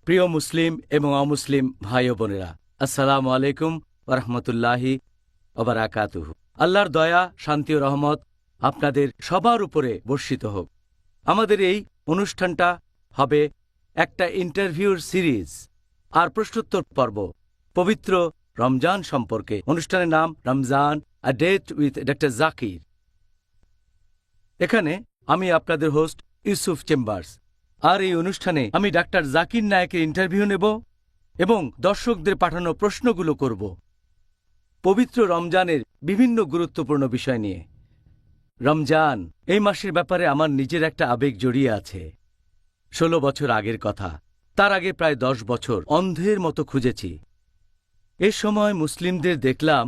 প্রিয় মুসলিম এবং অমুসলিম ভাই ও বোনেরা, আসসালামু আলাইকুম ওয়া রাহমাতুল্লাহি ওয়া বারাকাতুহু। আল্লাহর দয়া, শান্তি ও রহমত আপনাদের সবার উপরে বর্ষিত হোক। আমাদের এই অনুষ্ঠানটা হবে একটা ইন্টারভিউর সিরিজ আর প্রশ্নোত্তর পর্ব পবিত্র রমজান সম্পর্কে। অনুষ্ঠানের নাম Ramzan, a date with doctor Zakir. এখানে আমি আপনাদের হোস্ট ইউসুফ চেম্বার্স, আর এই অনুষ্ঠানে আমি ডাক্তার জাকির নায়েকের ইন্টারভিউ নেব এবং দর্শকদের পাঠানো প্রশ্নগুলো করব পবিত্র রমজানের বিভিন্ন গুরুত্বপূর্ণ বিষয় নিয়ে। রমজান এই মাসের ব্যাপারে আমার নিজের একটা আবেগ জড়িয়ে আছে। 16 বছর আগের কথা, তার আগে প্রায় 10 বছর অন্ধের মতো খুঁজেছি। এ সময় মুসলিমদের দেখলাম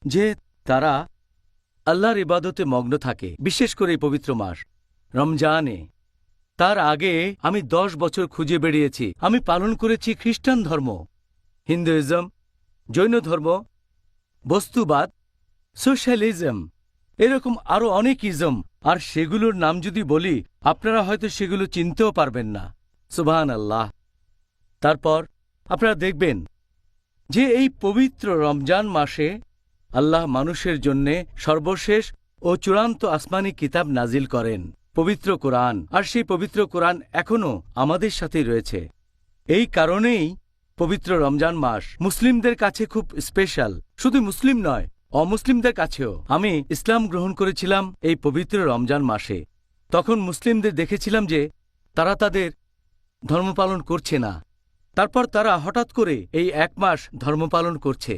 যে তারা আল্লাহর ইবাদতে মগ্ন থাকে, বিশেষ করে এই পবিত্র মাস রমজানে। তার আগে আমি 10 বছর খুঁজে বেরিয়েছি। আমি পালন করেছি খ্রিস্টান ধর্ম, হিন্দুইজম, জৈন ধর্ম, বস্তুবাদ, সোশ্যালিজম, এরকম আরও অনেক ইজম, আর সেগুলোর নাম যদি বলি আপনারা হয়তো সেগুলো চিনতেও পারবেন না। সুবহান আল্লাহ। তারপর আপনারা দেখবেন যে এই পবিত্র রমজান মাসে আল্লাহ মানুষের জন্যে সর্বশেষ ও চূড়ান্ত আসমানি কিতাব নাজিল করেন, পবিত্র কোরআন। আর সেই পবিত্র কোরআন এখনও আমাদের সাথেই রয়েছে। এই কারণেই পবিত্র রমজান মাস মুসলিমদের কাছে খুব স্পেশাল। শুধু মুসলিম নয়, অমুসলিমদের কাছেও। আমি ইসলাম গ্রহণ করেছিলাম এই পবিত্র রমজান মাসে। তখন মুসলিমদের দেখেছিলাম যে তারা তাদের ধর্ম পালন করছে না। তারপর তারা হঠাৎ করে এই 1 মাস ধর্ম পালন করছে।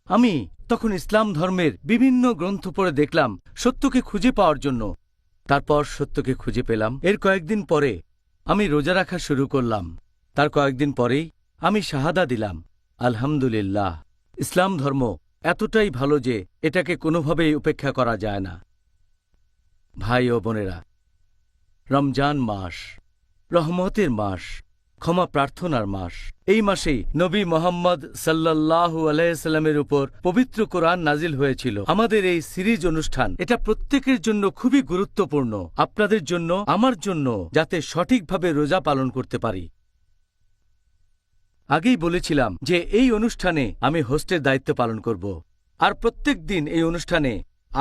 আমি তখন ইসলাম ধর্মের বিভিন্ন গ্রন্থ পড়ে দেখলাম সত্যকে খুঁজে পাওয়ার জন্য। তারপর সত্যকে খুঁজে পেলাম। এর কয়েকদিন পরে আমি রোজা রাখা শুরু করলাম। তার কয়েকদিন পরেই আমি শাহাদা দিলাম। আলহামদুলিল্লাহ, ইসলাম ধর্ম এতটাই ভালো যে এটাকে কোনোভাবেই উপেক্ষা করা যায় না। ভাই ও বোনেরা, রমজান মাস রহমতের মাস, ক্ষমা প্রার্থনার মাস। এই মাসেই নবী মোহাম্মদ সাল্লাল্লাহু আলাইহি সাল্লামের উপর পবিত্র কোরআন নাজিল হয়েছিল। আমাদের এই সিরিজ অনুষ্ঠান এটা প্রত্যেকের জন্য খুবই গুরুত্বপূর্ণ, আপনাদের জন্য, আমার জন্য, যাতে সঠিকভাবে রোজা পালন করতে পারি। আগেই বলেছিলাম যে এই অনুষ্ঠানে আমি হোস্টের দায়িত্ব পালন করব, আর প্রত্যেক দিন এই অনুষ্ঠানে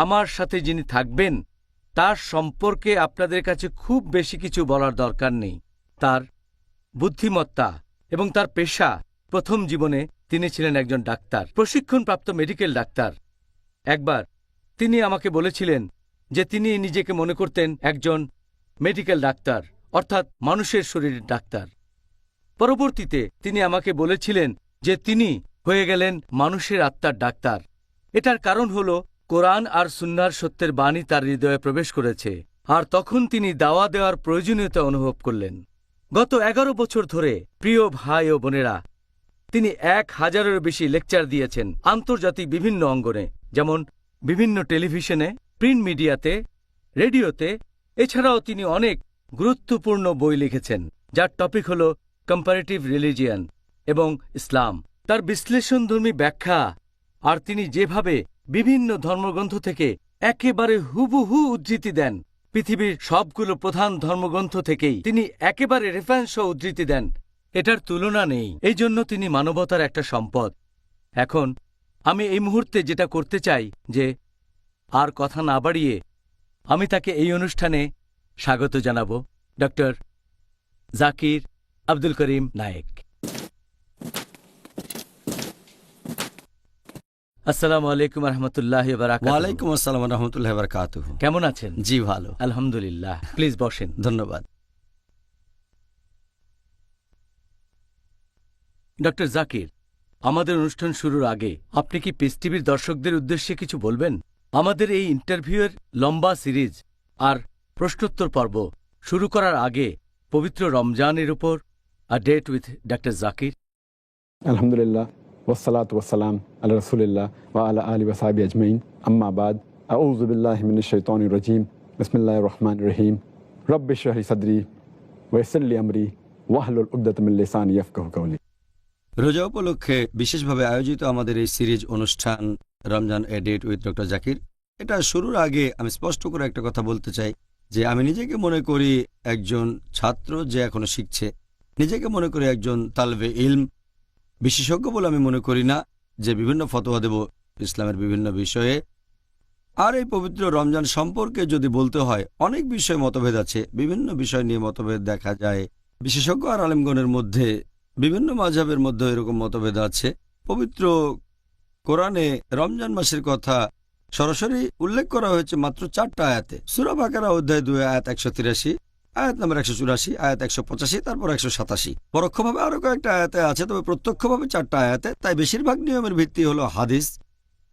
আমার সাথে যিনি থাকবেন তার সম্পর্কে আপনাদের কাছে খুব বেশি কিছু বলার দরকার নেই। তার বুদ্ধিমত্তা এবং তার পেশা। প্রথম জীবনে তিনি ছিলেন একজন ডাক্তার, প্রশিক্ষণপ্রাপ্ত মেডিকেল ডাক্তার। একবার তিনি আমাকে বলেছিলেন যে তিনি নিজেকে মনে করতেন একজন মেডিকেল ডাক্তার, অর্থাৎ মানুষের শরীরের ডাক্তার। পরবর্তীতে তিনি আমাকে বলেছিলেন যে তিনি হয়ে গেলেন মানুষের আত্মার ডাক্তার। এটার কারণ হল কোরআন আর সুন্নাহর সত্যের বাণী তার হৃদয়ে প্রবেশ করেছে, আর তখন তিনি দাওয়া দেওয়ার প্রয়োজনীয়তা অনুভব করলেন। গত 11 বছর ধরে, প্রিয় ভাই ও বোনেরা, তিনি 1000-এরও বেশি লেকচার দিয়েছেন আন্তর্জাতিক বিভিন্ন অঙ্গনে, যেমন বিভিন্ন টেলিভিশনে, প্রিন্ট মিডিয়াতে, রেডিওতে। এছাড়াও তিনি অনেক গুরুত্বপূর্ণ বই লিখেছেন যার টপিক হল কম্পারেটিভ রিলিজিয়ান এবং ইসলাম। তার বিশ্লেষণধর্মী ব্যাখ্যা আর তিনি যেভাবে বিভিন্ন ধর্মগ্রন্থ থেকে একেবারে হুবহু উদ্ধৃতি দেন, পৃথিবীর সবগুলো প্রধান ধর্মগ্রন্থ থেকেই তিনি একেবারে রেফারেন্স সহ উদ্ধৃতি দেন, এটার তুলনা নেই। এই জন্য তিনি মানবতার একটা সম্পদ। এখন আমি এই মুহূর্তে যেটা করতে চাই যে আর কথা না বাড়িয়ে আমি তাকে এই অনুষ্ঠানে স্বাগত জানাব, ডক্টর জাকির আব্দুল করিম নায়েক। আসসালামু আলাইকুম রহমতুল্লাহি ওয়া বারাকাতুহু। ওয়ালাইকুম আসসালাম রহমতুল্লাহি ওয়া বারাকাতুহু। কেমন আছেন? জি ভালো, আলহামদুলিল্লাহ। প্লিজ বসেন। ধন্যবাদ। ডক্টর জাকির, আমাদের অনুষ্ঠান শুরুর আগে আপনি কি পিস টিভির দর্শকদের উদ্দেশ্যে কিছু বলবেন? আমাদের এই ইন্টারভিউয়ের লম্বা সিরিজ আর প্রশ্নোত্তর পর্ব শুরু করার আগে পবিত্র রমজানের উপর a date with doctor Zakir. আলহামদুলিল্লাহ ওয়াসসালাতু ওয়াসসালাম আলা রাসূলিল্লাহ ওয়া আলা আলিহি ওয়া সাহবিহি আজমাইন, আম্মা বাদ। আউযু বিল্লাহি মিনাশ শাইতানির রাজীম। বিসমিল্লাহির রহমানির রহিম। রব্বি ইশরাহ লি সাদরি ওয়া ইয়াসসির লি আমরি ওয়াহলুল উকদাতাম মিন লিসানি ইয়াফকাহু কাওলি। রোজা উপলক্ষে বিশেষভাবে আয়োজিত আমাদের এই সিরিজ অনুষ্ঠান রমজান এ ডেট উইথ ডক্টর জাকির, এটা শুরুর আগে আমি স্পষ্ট করে একটা কথা বলতে চাই যে আমি নিজেকে মনে করি একজন ছাত্র যে এখনো শিখছে। নিজেকে মনে করি একজন তালবে ইলম, বিশেষজ্ঞ বলে আমি মনে করি না যে বিভিন্ন ফতোয়া দেব ইসলামের বিভিন্ন বিষয়ে। আর এই পবিত্র রমজান সম্পর্কে যদি বলতে হয়, অনেক বিষয়ে মতভেদ আছে, বিভিন্ন বিষয় নিয়ে মতভেদ দেখা যায় বিশেষজ্ঞ আর আলেমগণের মধ্যে। বিভিন্ন মাযহাবের মধ্যে এরকম মতভেদ আছে। পবিত্র কোরআনে রমজান মাসের কথা সরাসরি উল্লেখ করা হয়েছে মাত্র 4টা আয়াতে। সূরা বাকারা অধ্যায় 2 আয়াত 183, আয়াত নম্বর 184, আয়াত 185, তারপর 187। পরোক্ষভাবে আরো কয়েকটা আয়াতে আছে, তবে প্রত্যক্ষভাবে 4টা আয়াতে। তাই বেশিরভাগ নিয়মের ভিত্তি হলো হাদিস।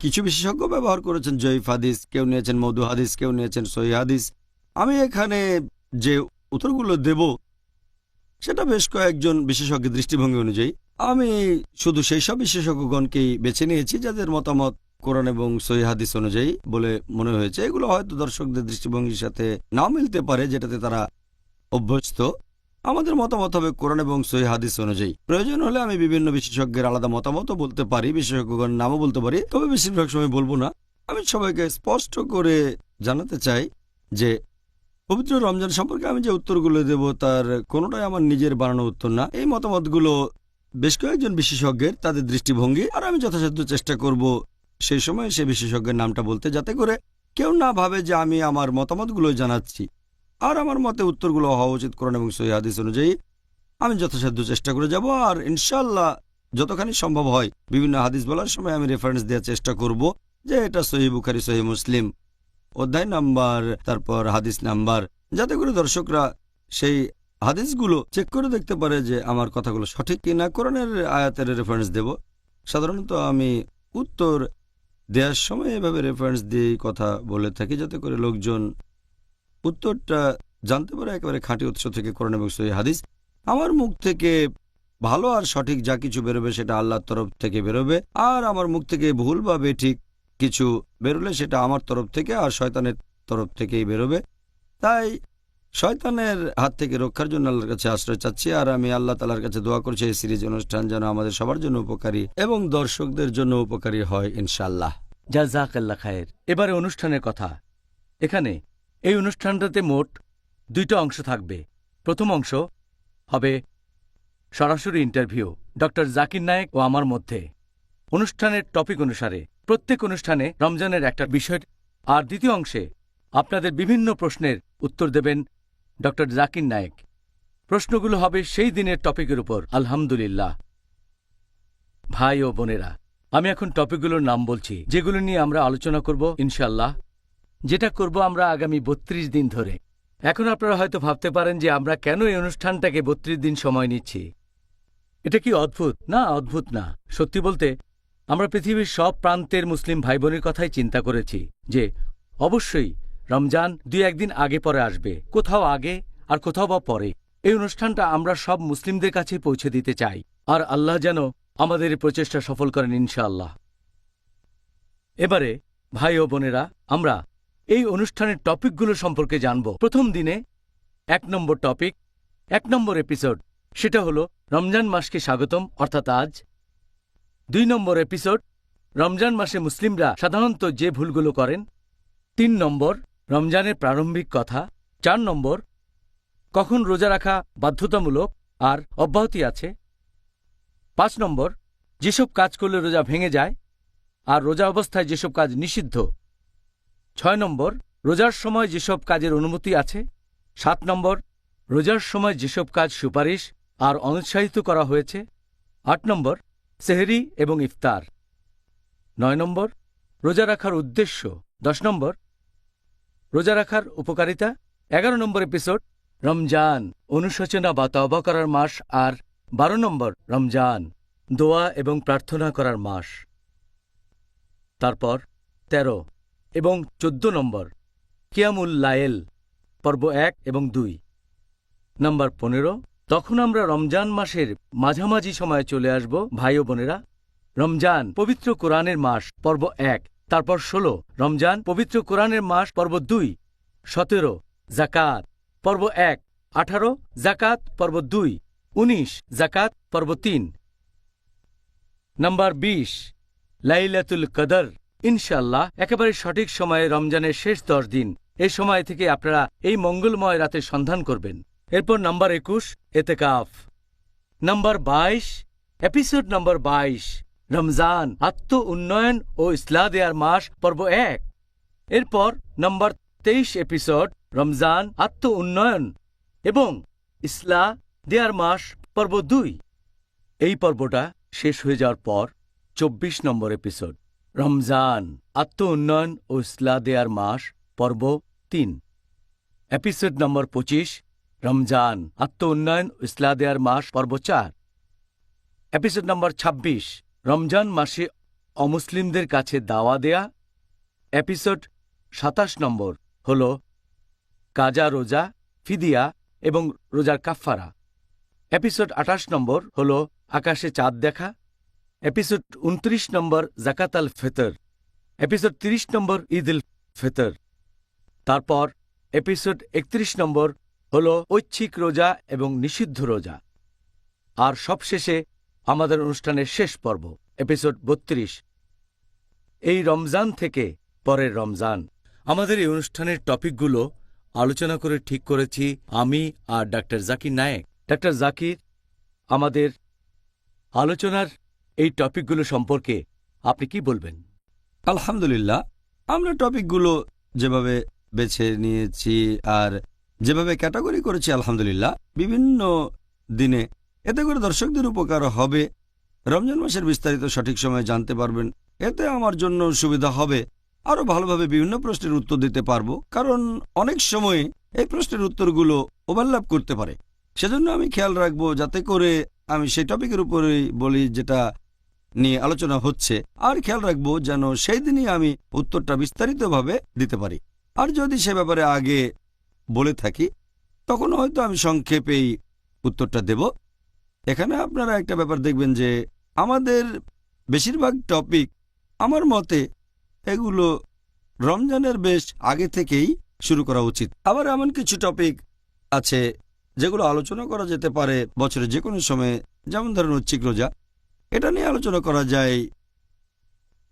কিছু বিশেষজ্ঞ ব্যবহার করেছেন জয়ীফ হাদিস, কেউ নিয়েছেন মওদু হাদিস, কেউ নিয়েছেন সহিহ হাদিস। আমি এখানে যে উত্তরগুলো দেব সেটা বেশ কয়েকজন বিশেষজ্ঞের দৃষ্টিভঙ্গি অনুযায়ী। আমি শুধু সেই সব বিশেষজ্ঞগণকেই বেছে নিয়েছি যাদের মতামত কোরআন এবং সহিহ হাদিস অনুযায়ী বলে মনে হয়েছে। এগুলো হয়তো দর্শকদের দৃষ্টিভঙ্গির সাথে নাও মিলতে পারে, যেটাতে তারা অভ্যস্ত। আমাদের মতামত হবে কোরআন এবং সহিহ হাদিস অনুযায়ী। প্রয়োজন হলে আমি বিভিন্ন বিশেষজ্ঞের আলাদা মতামতও বলতে পারি, বিশেষজ্ঞগণের নামও বলতে পারি, তবে বেশিরভাগ সময় বলবো না। আমি সবাইকে স্পষ্ট করে জানাতে চাই যে পবিত্র রমজান সম্পর্কে আমি যে উত্তরগুলো দেব তার কোনোটাই আমার নিজের বানানো উত্তর না। এই মতামতগুলো বেশ কয়েকজন বিশেষজ্ঞের, তাদের দৃষ্টিভঙ্গি। আর আমি যথাসাধ্য চেষ্টা করব সেই সময় সে বিশেষজ্ঞের নামটা বলতে, যাতে করে কেউ না ভাবে যে আমি আমার মতামতগুলো জানাচ্ছি। আর আমার মতে উত্তরগুলো হওয়া উচিত কোরআন এবং সহিহ হাদিস অনুযায়ী। আমি যথাসাধ্য চেষ্টা করে যাব, আর ইনশাআল্লাহ যতখানি সম্ভব হয় বিভিন্ন হাদিস বলার সময় আমি রেফারেন্স দেওয়ার চেষ্টা করব যে এটা সহিহ বুখারী, সহিহ মুসলিম, অধ্যায় নাম্বার, তারপর হাদিস নাম্বার, যাতে করে দর্শকরা সেই হাদিসগুলো চেক করে দেখতে পারে যে আমার কথাগুলো সঠিক কিনা। কোরআনের আয়াতের রেফারেন্স দেব। সাধারণত আমি উত্তর দেওয়ার সময় এভাবে রেফারেন্স দিয়েই কথা বলে থাকি, যাতে করে লোকজন উত্তরটা জানতে পারে একেবারে খাঁটি উৎস থেকে, কোরআন এবং সহিহ হাদিস। আমার মুখ থেকে ভালো আর সঠিক যা কিছু বেরোবে সেটা আল্লাহর তরফ থেকে বেরোবে, আর আমার মুখ থেকে ভুল বা বেঠিক কিছু বেরোলে সেটা আমার তরফ থেকে আর শয়তানের তরফ থেকেই বেরোবে। তাই শয়তানের হাত থেকে রক্ষার জন্য আল্লাহর কাছে আশ্রয় চাচ্ছি, আর আমি আল্লাহ তাআলার কাছে দোয়া করছি এই সিরিজ অনুষ্ঠান যেন আমাদের সবার জন্য উপকারী এবং দর্শকদের জন্য উপকারী হয় ইনশাআল্লাহ। জাযাকাল্লাহ খায়ের। এবারে অনুষ্ঠানের কথা। এখানে এই অনুষ্ঠানটাতে মোট 2টা অংশ থাকবে। প্রথম অংশ হবে সরাসরি ইন্টারভিউ ডক্টর জাকির নায়েক ও আমার মধ্যে, অনুষ্ঠানের টপিক অনুসারে। প্রত্যেক অনুষ্ঠানে রমজানের একটা বিষয়। আর দ্বিতীয় অংশে আপনাদের বিভিন্ন প্রশ্নের উত্তর দেবেন ডক্টর জাকির নায়েক। প্রশ্নগুলো হবে সেই দিনের টপিকের উপর। আলহামদুলিল্লাহ ভাই ও বোনেরা, আমি এখন টপিকগুলোর নাম বলছি যেগুলো নিয়ে আমরা আলোচনা করব ইনশাআল্লাহ, যেটা করব আমরা আগামী 32 দিন ধরে। এখন আপনারা হয়তো ভাবতে পারেন যে আমরা কেন এই অনুষ্ঠানটাকে 32 দিন সময় নিচ্ছি। এটা কি অদ্ভুত? না, অদ্ভুত না। সত্যি বলতে আমরা পৃথিবীর সব প্রান্তের মুসলিম ভাই বোনের কথাই চিন্তা করেছি যে অবশ্যই রমজান 2-1 দিন আগে পরে আসবে, কোথাও আগে আর কোথাও বা পরে। এই অনুষ্ঠানটা আমরা সব মুসলিমদের কাছে পৌঁছে দিতে চাই, আর আল্লাহ যেন আমাদের এই প্রচেষ্টা সফল করেন ইনশাআল্লাহ। এবারে ভাই ও বোনেরা, আমরা এই অনুষ্ঠানের টপিকগুলো সম্পর্কে জানব। প্রথম দিনে 1 নম্বর টপিক, 1 নম্বর এপিসোড, সেটা হলো রমজান মাসকে স্বাগতম, অর্থাৎ আজ। 2 নম্বর এপিসোড, রমজান মাসে মুসলিমরা সাধারণত যে ভুলগুলো করেন। 3 নম্বর, রমজানের প্রারম্ভিক কথা। 4 নম্বর, কখন রোজা রাখা বাধ্যতামূলক আর অব্যাহতি আছে। 5 নম্বর, যেসব কাজ করলে রোজা ভেঙে যায় আর রোজা অবস্থায় যেসব কাজ নিষিদ্ধ। 6 নম্বর, রোজার সময় যেসব কাজের অনুমতি আছে। 7 নম্বর, রোজার সময় যেসব কাজ সুপারিশ আর অনুৎসাহিত করা হয়েছে। 8 নম্বর, সেহরি এবং ইফতার। 9 নম্বর, রোজা রাখার উদ্দেশ্য। 10 নম্বর, রোজা রাখার উপকারিতা। 11 নম্বর এপিসোড, রমজান অনুশোচনা বা তওবা করার মাস। আর 12 নম্বর, রমজান দোয়া এবং প্রার্থনা করার মাস। তারপর 13 এবং 14 নম্বর, কিয়ামুল লায়েল, পর্ব 1 এবং 2। নম্বর 15, তখন আমরা রমজান মাসের মাঝামাঝি সময়ে চলে আসব ভাই ও বোনেরা। রমজান পবিত্র কোরআনের মাস, পর্ব 1। তারপর 16, রমজান পবিত্র কোরআনের মাস, পর্ব 2। 17, জাকাত, পর্ব 1। 18, জাকাত, পর্ব 2। 19, জাকাত, পর্ব 3। নম্বর 20, লাইলাতুল কদর। ইনশাআল্লাহ একেবারে সঠিক সময়ে রমজানের শেষ 10 দিন। এই সময় থেকে আপনারা এই মঙ্গলময় রাতের সন্ধান করবেন। এরপর নম্বর 21, এতেকাফ। নাম্বার 22, এপিসোড নাম্বার 22, রমজান আত্ম উন্নয়ন ও ইসলাহ দেয়ার মাস পর্ব 1। এরপর নাম্বার 23 এপিসোড, রমজান আত্ম উন্নয়ন এবং ইসলাহ দেয়ার মাস পর্ব 2। এই পর্বটা শেষ হয়ে যাওয়ার পর 24 নম্বর এপিসোড, রমজান আত্ম উন্নয়ন ও ইসলাহ দেয়ার মাস পর্ব 3। এপিসোড নম্বর 25, রমজান আত্ম উন্নয়ন ও ইসলাহ দেয়ার মাস পর্ব 4। এপিসোড নম্বর 26, রমজান মাসে অমুসলিমদের কাছে দাওয়া দেয়া। এপিসোড 27 নম্বর হল কাজা রোজা, ফিদিয়া এবং রোজার কাফফারা। এপিসোড 28 নম্বর হল আকাশে চাঁদ দেখা। এপিসোড 29 নম্বর জাকাত আল ফিতর। এপিসোড 30 নম্বর ঈদ উল ফিতর। তারপর এপিসোড 31 নম্বর হল ঐচ্ছিক রোজা এবং নিষিদ্ধ রোজা। আর সবশেষে আমাদের অনুষ্ঠানের শেষ পর্ব, এপিসোড 32, এই রমজান থেকে পরের রমজান। আমাদের এই অনুষ্ঠানের টপিকগুলো আলোচনা করে ঠিক করেছি আমি আর ডাক্তার জাকির নায়েক। ডাক্তার জাকির, আমাদের আলোচনার এই টপিকগুলো সম্পর্কে আপনি কি বলবেন? আলহামদুলিল্লাহ, আমরা টপিকগুলো যেভাবে বেছে নিয়েছি আর যেভাবে ক্যাটাগরি করেছি, আলহামদুলিল্লাহ বিভিন্ন দিনে, এতে করে দর্শকদের উপকার হবে। রমজান মাসের বিস্তারিত সঠিক সময়ে জানতে পারবেন। এতে আমার জন্য সুবিধা হবে, আরও ভালোভাবে বিভিন্ন প্রশ্নের উত্তর দিতে পারবো, কারণ অনেক সময় এই প্রশ্নের উত্তরগুলো ওভারল্যাপ করতে পারে। সেজন্য আমি খেয়াল রাখবো যাতে করে আমি সেই টপিকের উপরেই বলি যেটা নিয়ে আলোচনা হচ্ছে, আর খেয়াল রাখবো যেন সেই দিনই আমি উত্তরটা বিস্তারিতভাবে দিতে পারি। আর যদি সে ব্যাপারে আগে বলে থাকি তখন হয়তো আমি সংক্ষেপেই উত্তরটা দেব। এখানে আপনারা একটা ব্যাপার দেখবেন যে আমাদের বেশিরভাগ টপিক আমার মতে এগুলো রমজানের বেশ আগে থেকেই শুরু করা উচিত। আবার এমন কিছু টপিক আছে যেগুলো আলোচনা করা যেতে পারে বছরের যে কোনো সময়ে, যেমন ধরেন ঐচ্ছিক রোজা, এটা নিয়ে আলোচনা করা যায়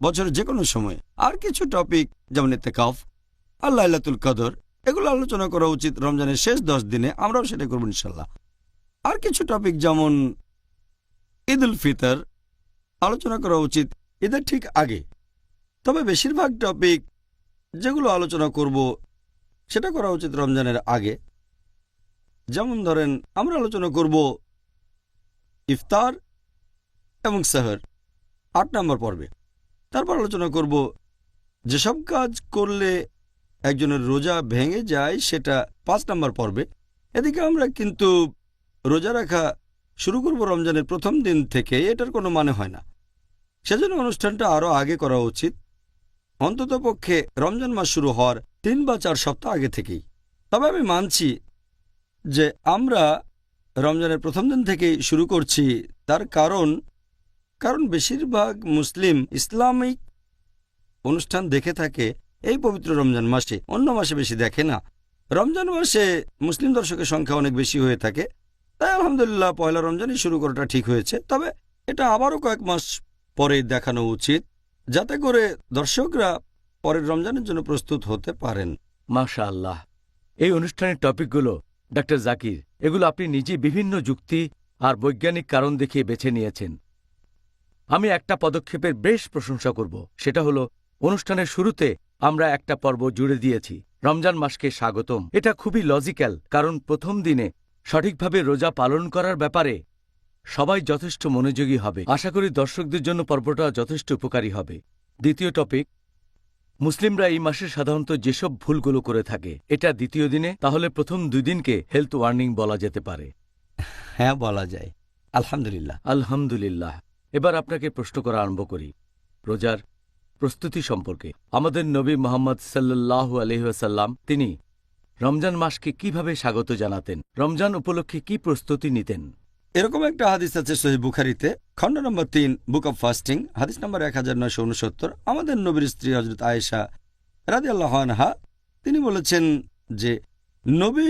বছরের যে কোনো সময়। আর কিছু টপিক যেমন ইতিকাফ আর লাইলাতুল কদর, এগুলো আলোচনা করা উচিত রমজানের শেষ 10 দিনে, আমরাও সেটা করব ইনশাল্লাহ। আর কিছু টপিক যেমন ঈদ উল ফিতর আলোচনা করা উচিত ঈদের ঠিক আগে। তবে বেশিরভাগ টপিক যেগুলো আলোচনা করব সেটা করা উচিত রমজানের আগে। যেমন ধরেন আমরা আলোচনা করব ইফতার এবং সেহর 8 নম্বর পর্বে। তারপর আলোচনা করব যেসব কাজ করলে একজনের রোজা ভেঙে যায় সেটা 5 নম্বর পর্বে। এদিকে আমরা কিন্তু রোজা রাখা শুরু করব রমজানের প্রথম দিন থেকে, এটার কোনো মানে হয় না। সেজন্য অনুষ্ঠানটা আরও আগে করা উচিত, অন্ততপক্ষে রমজান মাস শুরু হওয়ার 3 বা 4 সপ্তাহ আগে থেকেই। তবে আমি মানছি যে আমরা রমজানের প্রথম দিন থেকেই শুরু করছি, তার কারণ বেশিরভাগ মুসলিম ইসলামিক অনুষ্ঠান দেখে থাকে এই পবিত্র রমজান মাসে, অন্য মাসে বেশি দেখে না। রমজান মাসে মুসলিম দর্শকের সংখ্যা অনেক বেশি হয়ে থাকে, তাই আলহামদুলিল্লাহ পয়লা রমজানই শুরু করাটা ঠিক হয়েছে। তবে এটা আবারও কয়েক মাস পরে দেখানো উচিত, যাতে করে দর্শকরা পরের রমজানের জন্য প্রস্তুত হতে পারেন। মাশাআল্লাহ, এই অনুষ্ঠানের টপিকগুলো ডাক্তার জাকির, এগুলো আপনি নিজে বিভিন্ন যুক্তি আর বৈজ্ঞানিক কারণ দেখিয়ে বেছে নিয়েছেন। আমি একটা পদক্ষেপের বেশ প্রশংসা করব, সেটা হলো অনুষ্ঠানের শুরুতে আমরা একটা পর্ব জুড়ে দিয়েছি রমজান মাসকে স্বাগতম। এটা খুবই লজিক্যাল, কারণ প্রথম দিনে সঠিকভাবে রোজা পালন করার ব্যাপারে সবাই যথেষ্ট মনোযোগী হবে। আশা করি দর্শকদের জন্য পর্বটা যথেষ্ট উপকারী হবে। দ্বিতীয় টপিক, মুসলিমরা এই মাসে সাধারণত যেসব ভুলগুলো করে থাকে, এটা দ্বিতীয় দিনে, তাহলে প্রথম 2 দিনকে হেলথ ওয়ার্নিং বলা যেতে পারে। হ্যাঁ, বলা যায়। আলহামদুলিল্লাহ। আলহামদুলিল্লাহ। এবার আপনাকে প্রশ্ন করা আরম্ভ করি রোজার প্রস্তুতি সম্পর্কে। আমাদের নবী মুহাম্মদ সাল্লাল্লাহু আলাইহি ওয়াসাল্লাম তিনি রমজান মাসকে কিভাবে স্বাগত জানাতেন, রমজান উপলক্ষে কি প্রস্তুতি নিতেন? এরকম একটা হাদিস আছে সহিহ বুখারীতে, খণ্ড নম্বর 3, বুক অব ফাস্টিং, হাদিস নম্বর 1969। আমাদের নবীর স্ত্রী হযরত আয়েশা রাদিয়াল্লাহু আনহা তিনি বলেছেন যে নবী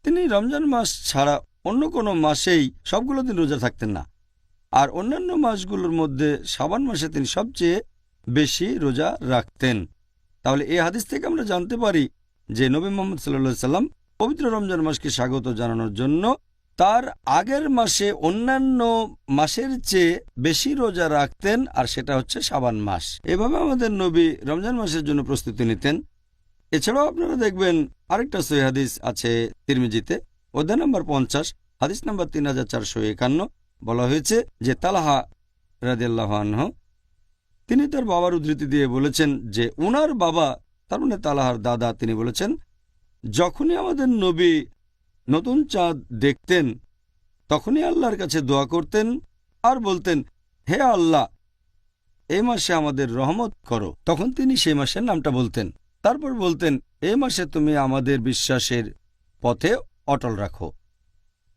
তিনি রমজান মাস ছাড়া অন্য কোনো মাসেই সবগুলো দিন রোজা থাকতেন না, আর অন্যান্য মাসগুলোর মধ্যে শাবান মাসে তিনি সবচেয়ে বেশি রোজা রাখতেন। তাহলে এই হাদিস থেকে আমরা জানতে পারি যে নবী মুহাম্মদ সাল্লাল্লাহু আলাইহি সাল্লাম পবিত্র রমজান মাসকে স্বাগত জানানোর জন্য তার আগের মাসে অন্যান্য মাসের চেয়ে বেশি রোজা রাখতেন, আর সেটা হচ্ছে শাবান মাস। এভাবে আমাদের নবী রমজান মাসের জন্য প্রস্তুতি নিতেন। এছাড়াও আপনারা দেখবেন আরেকটা সহিহ হাদিস আছে তিরমিজিতে, অধ্যায় নম্বর 50, হাদিস নম্বর 3451, বলা হয়েছে যে তালহা রাদিয়াল্লাহু আনহু তিনি তার বাবার উদ্ধৃতি দিয়ে বলেছেন যে উনার বাবা, তার মানে তালহার দাদা, তিনি বলেছেন যখনই আমাদের নবী নতুন চাঁদ দেখতেন তখনই আল্লাহর কাছে দোয়া করতেন আর বলতেন, হে আল্লাহ, এই মাসে আমাদের রহমত করো। তখন তিনি সেই মাসের নামটা বলতেন। তারপর বলতেন, এই মাসে তুমি আমাদের বিশ্বাসের পথে অটল রাখো।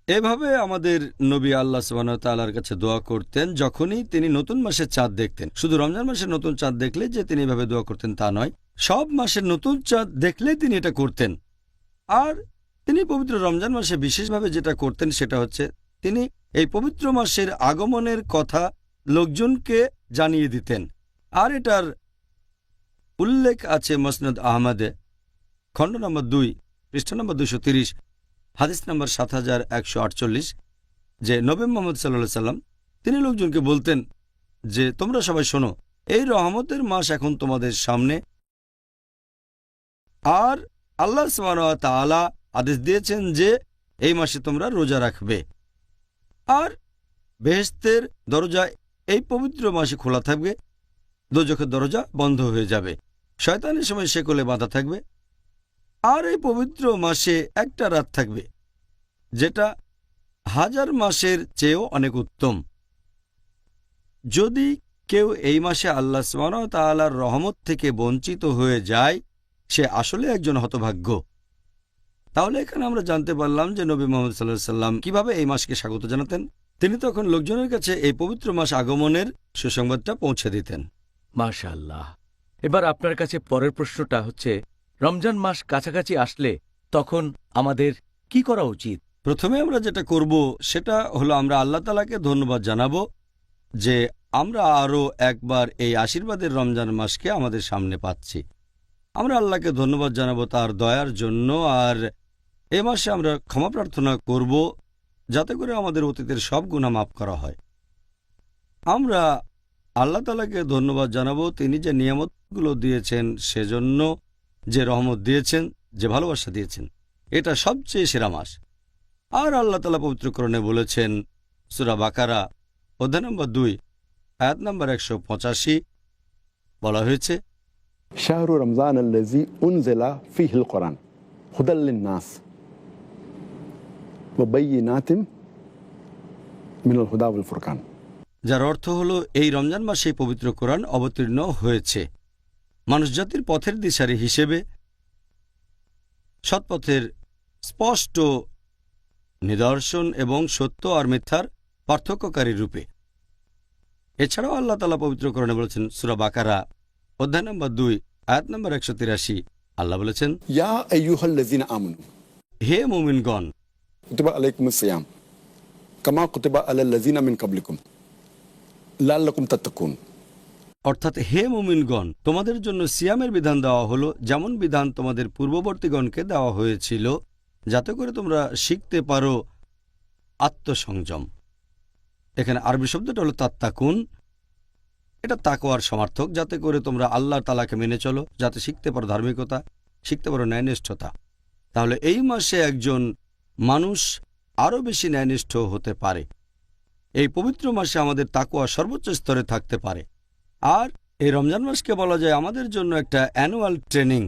এভাবে আমাদের নবী আল্লাহ সুবহানাহু ওয়া তাআলার কাছে দোয়া করতেন যখনই তিনি নতুন মাসের চাঁদ দেখতেন। শুধু রমজান মাসের নতুন চাঁদ দেখলে যে তিনি এভাবে দোয়া করতেন তা নয়, সব মাসের নতুন চাঁদ দেখলে তিনি এটা করতেন। আর তিনি পবিত্র রমজান মাসে বিশেষভাবে যেটা করতেন সেটা হচ্ছে তিনি এই পবিত্র মাসের আগমনের কথা লোকজনকে জানিয়ে দিতেন। আর এটার উল্লেখ আছে মুসনাদ আহমদে, খণ্ড নম্বর 2, পৃষ্ঠা নম্বর 230, হাদিস নম্বর 7148, যে নবী মুহাম্মদ সাল্লাল্লাহু আলাইহি সাল্লাম তিনি লোকজনকে বলতেন যে তোমরা সবাই শোনো, এই রহমতের মাস এখন তোমাদের সামনে, আর আল্লাহ সুবহানাহু ওয়া তাআলা আদেশ দিয়েছেন যে এই মাসে তোমরা রোজা রাখবে, আর বেহেশতের দরজা এই পবিত্র মাসে খোলা থাকবে, দোজখের দরজা বন্ধ হয়ে যাবে, শয়তানের সময় শেকলে বাঁধা থাকবে। আর এই পবিত্র মাসে একটা রাত থাকবে যেটা 1000 মাসের চেয়েও অনেক উত্তম। যদি কেউ এই মাসে আল্লাহ সুবহানাহু ওয়া তাআলার রহমত থেকে বঞ্চিত হয়ে যায়, সে আসলে একজন হতভাগ্য। তাহলে এখানে আমরা জানতে পারলাম যে নবী মুহাম্মদ সাল্লাল্লাহু আলাইহি সাল্লাম কিভাবে এই মাসকে স্বাগত জানাতেন। তিনি তখন লোকজনের কাছে এই পবিত্র মাস আগমনের সুসংবাদটা পৌঁছে দিতেন। মাশাআল্লাহ। এবার আপনার কাছে পরের প্রশ্নটা হচ্ছে, রমজান মাস কাছাকাছি আসলে তখন আমাদের কি করা উচিত? প্রথমে আমরা যেটা করব সেটা হলো আমরা আল্লাহ তাআলাকে ধন্যবাদ জানাবো যে আমরা আরও একবার এই আশীর্বাদের রমজান মাসকে আমাদের সামনে পাচ্ছি। আমরা আল্লাহকে ধন্যবাদ জানাবো তার দয়ার জন্য, আর এ মাসে আমরা ক্ষমা প্রার্থনা করব যাতে করে আমাদের অতীতের সব গুনাহ মাফ করা হয়। আমরা আল্লাহ তাআলাকে ধন্যবাদ জানাবো তিনি যে নিয়ামতগুলো দিয়েছেন, সেজন্য যে রহমত দিয়েছেন, যে ভালোবাসা দিয়েছেন, এটা সবচেয়ে সেরা মাস। আর আল্লাহ তাআলা পবিত্র কোরআনে বলেছেন, সূরা বাকারা অধ্যায় নম্বর 2, আয়াত নম্বর 185, বলা হয়েছে, শাহরু রমজান আল্লাযী উনজিলা ফীহিল কুরআন হুদাল লিন-নাস ওয়া বায়্যিনাতিন মিনাল হুদা ওয়াল ফুরকান। যার অর্থ হলো এই রমজান মাসেই পবিত্র কোরআন অবতীর্ণ হয়েছে মানুষজাতির পথের দিশারি হিসেবে, সৎপথের স্পষ্ট নিদর্শন এবং সত্য আর মিথ্যার পার্থক্যকারী রূপে। এছাড়াও আল্লাহ তাআলা পবিত্র কোরআনে বলেছেন, সূরা বাকারা অধ্যায় নম্বর 2, আয়াত নম্বর 183, আল্লাহ বলেছেন, ইয়া আইয়ুহাল্লাযীনা আমানু, হে মুমিনগণ, কুতিবা আলাইকুমুস সিয়াম কামা কুতিবা আলাল লাযীনা মিন ক্বাবলিকুম লাআল্লাকুম তাত্তাকুন। অর্থাৎ হে মুমিনগণ, তোমাদের জন্য সিয়ামের বিধান দেওয়া হলো যেমন বিধান তোমাদের পূর্ববর্তীগণকে দেওয়া হয়েছিল, যাতে করে তোমরা শিখতে পারো আত্মসংযম। এখানে আরবি শব্দটা হলো তাত্তাকুন। এটা তাকওয়ার সমার্থক, যাতে করে তোমরা আল্লাহ তাআলাকে মেনে চলো, যাতে শিখতে পারো ধার্মিকতা, শিখতে পারো ন্যায়নিষ্ঠতা। তাহলে এই মাসে একজন মানুষ আরও বেশি ন্যায়নিষ্ঠ হতে পারে। এই পবিত্র মাসে আমাদের তাকওয়া সর্বোচ্চ স্তরে থাকতে পারে। আর এই রমজান মাসকে বলা যায় আমাদের জন্য একটা অ্যানুয়াল ট্রেনিং।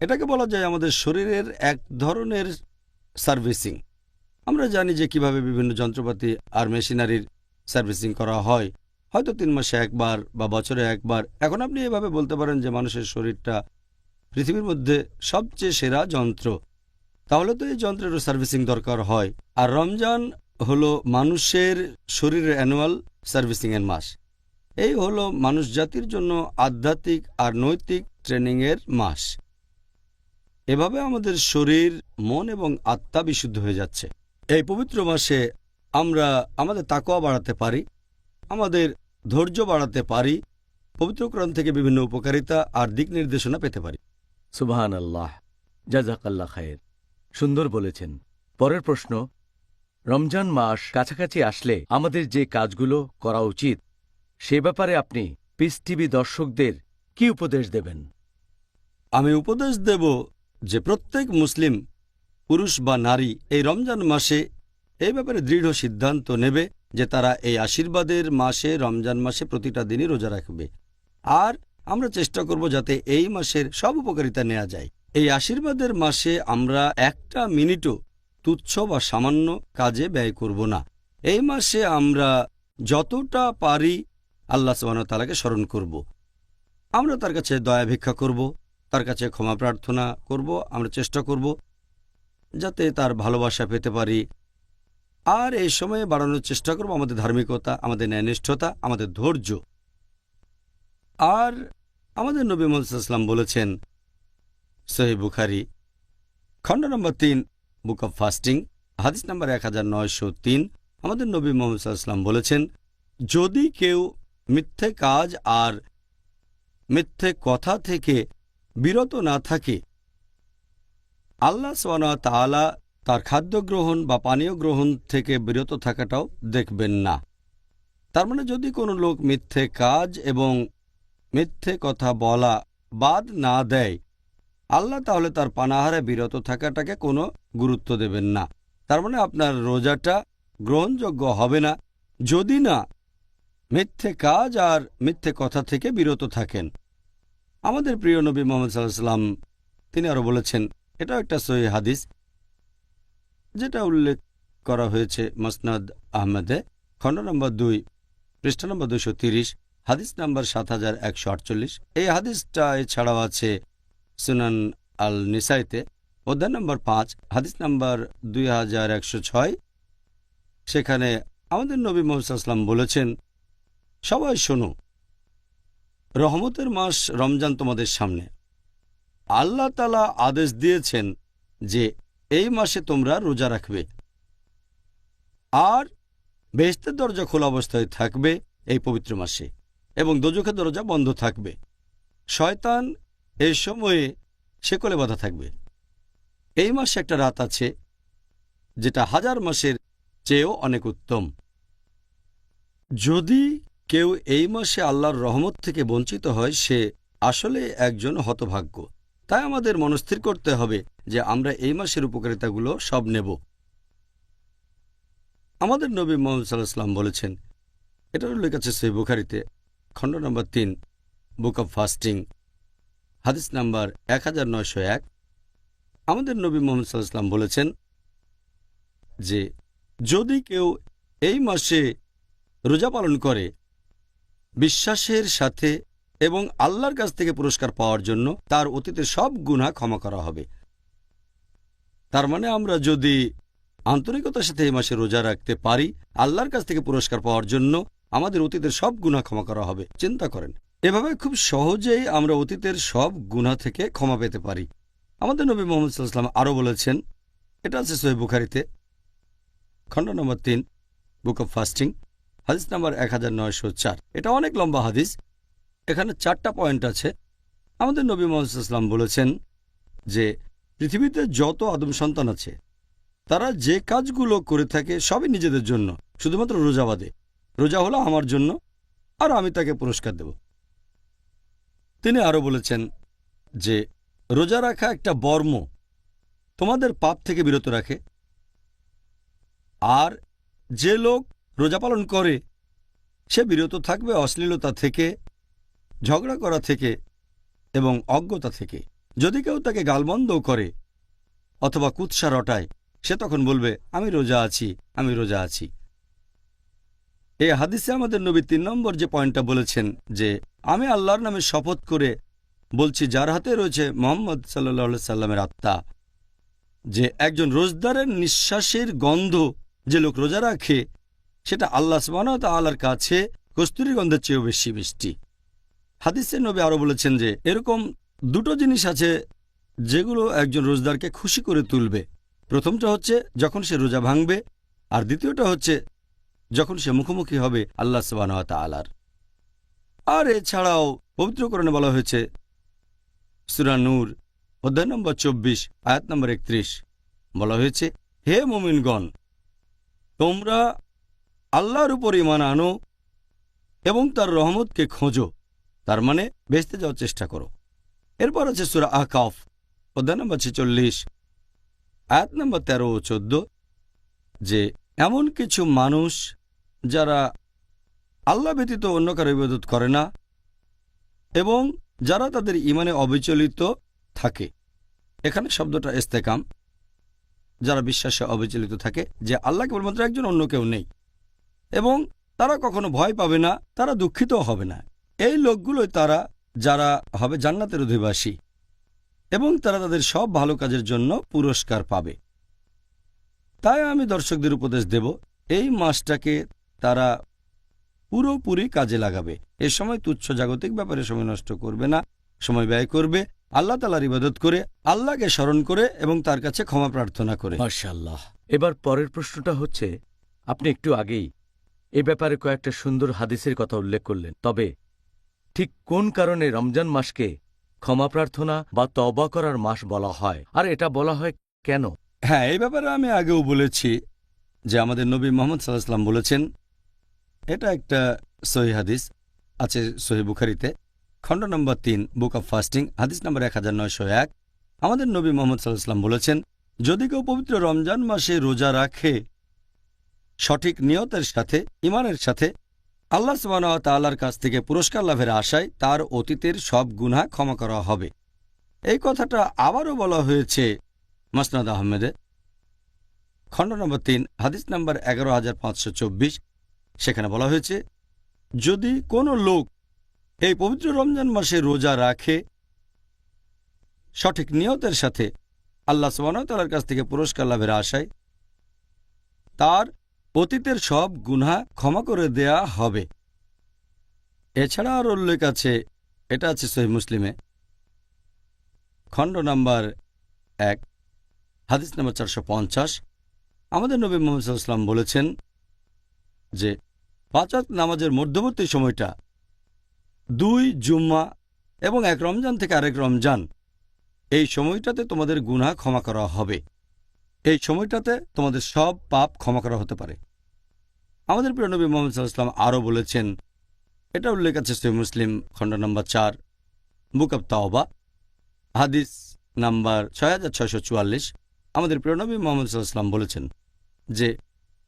এটাকে বলা যায় আমাদের শরীরের এক ধরনের সার্ভিসিং। আমরা জানি যে কিভাবে বিভিন্ন যন্ত্রপাতি আর মেশিনারির সার্ভিসিং করা হয়, হয়তো 3 মাসে একবার বা বছরে একবার। এখন আপনি এভাবে বলতে পারেন যে মানুষের শরীরটা পৃথিবীর মধ্যে সবচেয়ে সেরা যন্ত্র, তাহলে তো এই যন্ত্রেরও সার্ভিসিং দরকার হয়। আর রমজান হলো মানুষের শরীরের অ্যানুয়াল সার্ভিসিংয়ের মাস। এই হলো মানুষ জাতির জন্য আধ্যাত্মিক আর নৈতিক ট্রেনিংয়ের মাস। এভাবে আমাদের শরীর, মন এবং আত্মা বিশুদ্ধ হয়ে যাচ্ছে। এই পবিত্র মাসে আমরা আমাদের তাকওয়া বাড়াতে পারি, আমাদের ধৈর্য বাড়াতে পারি, পবিত্র কোরআন থেকে বিভিন্ন উপকারিতা আর দিক নির্দেশনা পেতে পারি। সুবহানাল্লাহ, জাযাকাল্লাহ খায়ের। সুন্দর বলেছেন। পরের প্রশ্ন, রমজান মাস কাছাকাছি আসলে আমাদের যে কাজগুলো করা উচিত সে ব্যাপারে আপনি পিস টিভি দর্শকদের কি উপদেশ দেবেন? আমি উপদেশ দেব যে প্রত্যেক মুসলিম পুরুষ বা নারী এই রমজান মাসে এই ব্যাপারে দৃঢ় সিদ্ধান্ত নেবে যে তারা এই আশীর্বাদের মাসে রমজান মাসে প্রতিটা দিনই রোজা রাখবে। আর আমরা চেষ্টা করব যাতে এই মাসের সব উপকারিতা নেওয়া যায়। এই আশীর্বাদের মাসে আমরা একটা মিনিটও তুচ্ছ বা সামান্য কাজে ব্যয় করব না। এই মাসে আমরা যতটা পারি আল্লাহ সুবহানাহু ওয়া তাআলাকে স্মরণ করব। আমরা তার কাছে দয়া ভিক্ষা করব, তার কাছে ক্ষমা প্রার্থনা করব। আমরা চেষ্টা করব যাতে তার ভালোবাসা পেতে পারি। আর এই সময়ে বাড়ানোর চেষ্টা করব আমাদের ধার্মিকতা, আমাদের ন্যায়নিষ্ঠতা, আমাদের ধৈর্য। আর আমাদের নবী মুহাম্মদ সাল্লাল্লাহু আলাইহি ওয়াসাল্লাম বলেছেন, সহিহ বুখারী খণ্ড নম্বর 3 বুক অব ফাস্টিং হাদিস নম্বর 1903, আমাদের নবী মুহাম্মদ সাল্লাল্লাহু আলাইহি ওয়াসাল্লাম বলেছেন, যদি কেউ মিথ্যে কাজ আর মিথ্যে কথা থেকে বিরত না থাকে, আল্লাহ সুবহানাহু ওয়া তাআলা তার খাদ্য গ্রহণ বা পানীয় গ্রহণ থেকে বিরত থাকাটাও দেখবেন না। তার মানে যদি কোনো লোক মিথ্যে কাজ এবং মিথ্যে কথা বলা বাদ না দেয়, আল্লাহ তাহলে তার পানাহারে বিরত থাকাটাকে কোনো গুরুত্ব দেবেন না। তার মানে আপনার রোজাটা গ্রহণযোগ্য হবে না যদি না মিথ্যে কাজ আর মিথ্যে কথা থেকে বিরত থাকেন। আমাদের প্রিয় নবী মুহাম্মদ সাল্লাল্লাহু আলাইহি ওয়াসাল্লাম তিনি আরও বলেছেন, এটাও একটা সহিহ হাদিস যেটা উল্লেখ করা হয়েছে মুসনাদ আহমদে খণ্ড নম্বর 2 পৃষ্ঠা নম্বর 230, হাদিস নাম্বার 7148। এই হাদিসটা এছাড়াও আছে সুনান আল নিসাইতে অধ্যায় নম্বর 5 হাদিস নাম্বার 2106। সেখানে আমাদের নবী মুহাম্মদ সাল্লাল্লাহু আলাইহি ওয়াসাল্লাম বলেছেন, সবাই শোনো, রহমতের মাস রমজান তোমাদের সামনে। আল্লাহ তাআলা আদেশ দিয়েছেন যে এই মাসে তোমরা রোজা রাখবে আর বেহেশতের দরজা খোলা অবস্থায় থাকবে এই পবিত্র মাসে এবং দোজখের দরজা বন্ধ থাকবে। শয়তান এই সময়ে শেকলে বাঁধা থাকবে। এই মাসে একটা রাত আছে যেটা 1000 মাসের চেয়েও অনেক উত্তম। যদি কেউ এই মাসে আল্লাহর রহমত থেকে বঞ্চিত হয়, সে আসলে একজন হতভাগ্য। তাই আমাদের মনস্থির করতে হবে যে আমরা এই মাসের উপকারিতাগুলো সব নেব। আমাদের নবী মুহাম্মদ সাল্লাল্লাহু আলাইহি ওয়াসাল্লাম বলেছেন, এটার উল্লেখ আছে সহিহ বুখারীতে খণ্ড নম্বর 3 বুক অব ফাস্টিং হাদিস নাম্বার 1901। আমাদের নবী মুহাম্মদ সাল্লাল্লাহু আলাইহি ওয়াসাল্লাম বলেছেন যে যদি কেউ এই মাসে রোজা পালন করে বিশ্বাসের সাথে এবং আল্লাহর কাছ থেকে পুরস্কার পাওয়ার জন্য, তার অতীতের সব গুনাহ ক্ষমা করা হবে। তার মানে আমরা যদি আন্তরিকতার সাথে এই মাসে রোজা রাখতে পারি, আল্লাহর কাছ থেকে পুরস্কার পাওয়ার জন্য আমাদের অতীতের সব গুনাহ ক্ষমা করা হবে। চিন্তা করেন, এভাবে খুব সহজেই আমরা অতীতের সব গুনাহ থেকে ক্ষমা পেতে পারি। আমাদের নবী মুহাম্মদ সাল্লাল্লাহু আলাইহি ওয়াসাল্লাম আরও বলেছেন, এটা আছে সহিহ বুখারীতে খণ্ড নম্বর 3 বুক অব ফাস্টিং হাদিস নাম্বার 1904। এটা অনেক লম্বা হাদিস, এখানে 4টা পয়েন্ট আছে। আমাদের নবী মুহাম্মদ সাল্লাল্লাহু আলাইহি ওয়াসাল্লাম বলেছেন যে পৃথিবীতে যত আদম সন্তান আছে তারা যে কাজগুলো করে থাকে সবই নিজেদের জন্য, শুধুমাত্র রোজা বাদে। রোজা হলো আমার জন্য আর আমি তাকে পুরস্কার দেব। তিনি আরও বলেছেন যে রোজা রাখা একটা বর্ম, তোমাদের পাপ থেকে বিরত রাখে। আর যে লোক রোজা পালন করে সে বিরত থাকবে অশ্লীলতা থেকে, ঝগড়া করা থেকে এবং অজ্ঞতা থেকে। যদি কেউ তাকে গালমন্দও করে অথবা কুৎসা রটায়, সে তখন বলবে আমি রোজা আছি, আমি রোজা আছি। এই হাদিসে আমাদের নবী 3 নম্বর যে পয়েন্টটা বলেছেন যে আমি আল্লাহর নামে শপথ করে বলছি, যার হাতে রয়েছে মুহাম্মদ সাল্লাল্লাহু আলাইহি সাল্লামের আত্মা, যে একজন রোজদারের নিঃশ্বাসের গন্ধ যে লোক রোজা রাখে সেটা আল্লাহ সুবহানাহু ওয়া তাআলার কাছে কস্তুরী গন্ধের চেয়েও বেশি মিষ্টি। হাদিসে নবী আরও বলেছেন যে এরকম 2টো জিনিস আছে যেগুলো একজন রোজদারকে খুশি করে তুলবে। প্রথমটা হচ্ছে যখন সে রোজা ভাঙবে, আর দ্বিতীয়টা হচ্ছে যখন সে মুখোমুখি হবে আল্লাহ সুবহানাহু ওয়া তাআলার। আর এছাড়াও পবিত্র কোরআনে বলা হয়েছে সূরা নূর অধ্যায় নম্বর 24 আয়াত নম্বর 31, বলা হয়েছে, হে মুমিনগণ, তোমরা আল্লাহর উপর ঈমান আনো এবং তার রহমতকে খোঁজো, তার মানে বেহেশতে যাওয়ার চেষ্টা করো। এরপর আছে সূরা আহকাফ অধ্যায় নম্বর 46 আয়াত নম্বর 13 ও 14, যে এমন কিছু মানুষ যারা আল্লাহ ব্যতীত অন্য কারো ইবাদত করে না এবং যারা তাদের ঈমানে অবিচলিত থাকে। এখানে শব্দটা ইস্তেকাম, যারা বিশ্বাসে অবিচলিত থাকে যে আল্লাহ কেবলমাত্র একজন, অন্য কেউ নেই, এবং তারা কখনো ভয় পাবে না, তারা দুঃখিতও হবে না। এই লোকগুলোই তারা যারা হবে জান্নাতের অধিবাসী এবং তারা তাদের সব ভালো কাজের জন্য পুরস্কার পাবে। তাই আমি দর্শকদের উপদেশ দেব, এই মাসটাকে তারা পুরোপুরি কাজে লাগাবে। এ সময় তুচ্ছ জাগতিক ব্যাপারে সময় নষ্ট করবে না, সময় ব্যয় করবে আল্লাহ তাআলার ইবাদত করে, আল্লাহকে স্মরণ করে এবং তার কাছে ক্ষমা প্রার্থনা করে। মাশাআল্লাহ। এবার পরের প্রশ্নটা হচ্ছে, আপনি একটু আগেই এ ব্যাপারে কয়েকটা সুন্দর হাদিসের কথা উল্লেখ করলেন, তবে ঠিক কোন কারণে রমজান মাসকে ক্ষমা প্রার্থনা বা তওবা করার মাস বলা হয়, আর এটা বলা হয় কেন? হ্যাঁ, এই ব্যাপারে আমি আগেও বলেছি যে আমাদের নবী মুহাম্মদ সাল্লাল্লাহু আলাইহি ওয়াসাল্লাম বলেছেন, এটা একটা সহিহ হাদিস, আছে সহিহ বুখারীতে, খণ্ড নম্বর 3 বুক অব ফাস্টিং, হাদিস নম্বর 1901। আমাদের নবী মুহাম্মদ সাল্লাল্লাহু আলাইহি ওয়াসাল্লাম বলেছেন, যদি কেউ পবিত্র রমজান মাসে রোজা রাখে সঠিক নিয়তের সাথে, ঈমানের সাথে, আল্লাহ সুবহানাহু ওয়া তাআলার কাছ থেকে পুরস্কার লাভের আশায়, তার অতীতের সব গুনাহ ক্ষমা করা হবে। এই কথাটা আবারও বলা হয়েছে মুসনাদ আহমেদে, খণ্ড নম্বর 3 হাদিস নম্বর 11524। সেখানে বলা হয়েছে, যদি কোনো লোক এই পবিত্র রমজান মাসে রোজা রাখে সঠিক নিয়তের সাথে, আল্লাহ সুবহানাহু ওয়া তাআলার কাছ থেকে পুরস্কার লাভের আশায়, তার অতীতের সব গুনাহ ক্ষমা করে দেয়া হবে। এছাড়া আর উল্লেখ আছে, এটা আছে সহিহ মুসলিমে, খণ্ড নম্বর 1 হাদিস নম্বর 450। আমাদের নবী মুহাম্মদ সাল্লাল্লাহু আলাইহি ওয়াসাল্লাম বলেছেন যে 5 ওয়াক্ত নামাজের মধ্যবর্তী সময়টা 2 জুম্মা এবং 1 রমজান থেকে আরেক রমজান, এই সময়টাতে তোমাদের গুনাহ ক্ষমা করা হবে। এই সময়টাতে তোমাদের সব পাপ ক্ষমা করা হতে পারে। আমাদের প্রিয় নবী মুহাম্মদ সাল্লাল্লাহু আলাইহি ওয়াসাল্লাম আরও বলেছেন, এটা উল্লেখ আছে সহিহ মুসলিম, খণ্ড নম্বর 4 বুক অব তাওবা, হাদিস নাম্বার 6644। আমাদের প্রিয় নবী মুহাম্মদ সাল্লাল্লাহু আলাইহি ওয়াসাল্লাম বলেছেন যে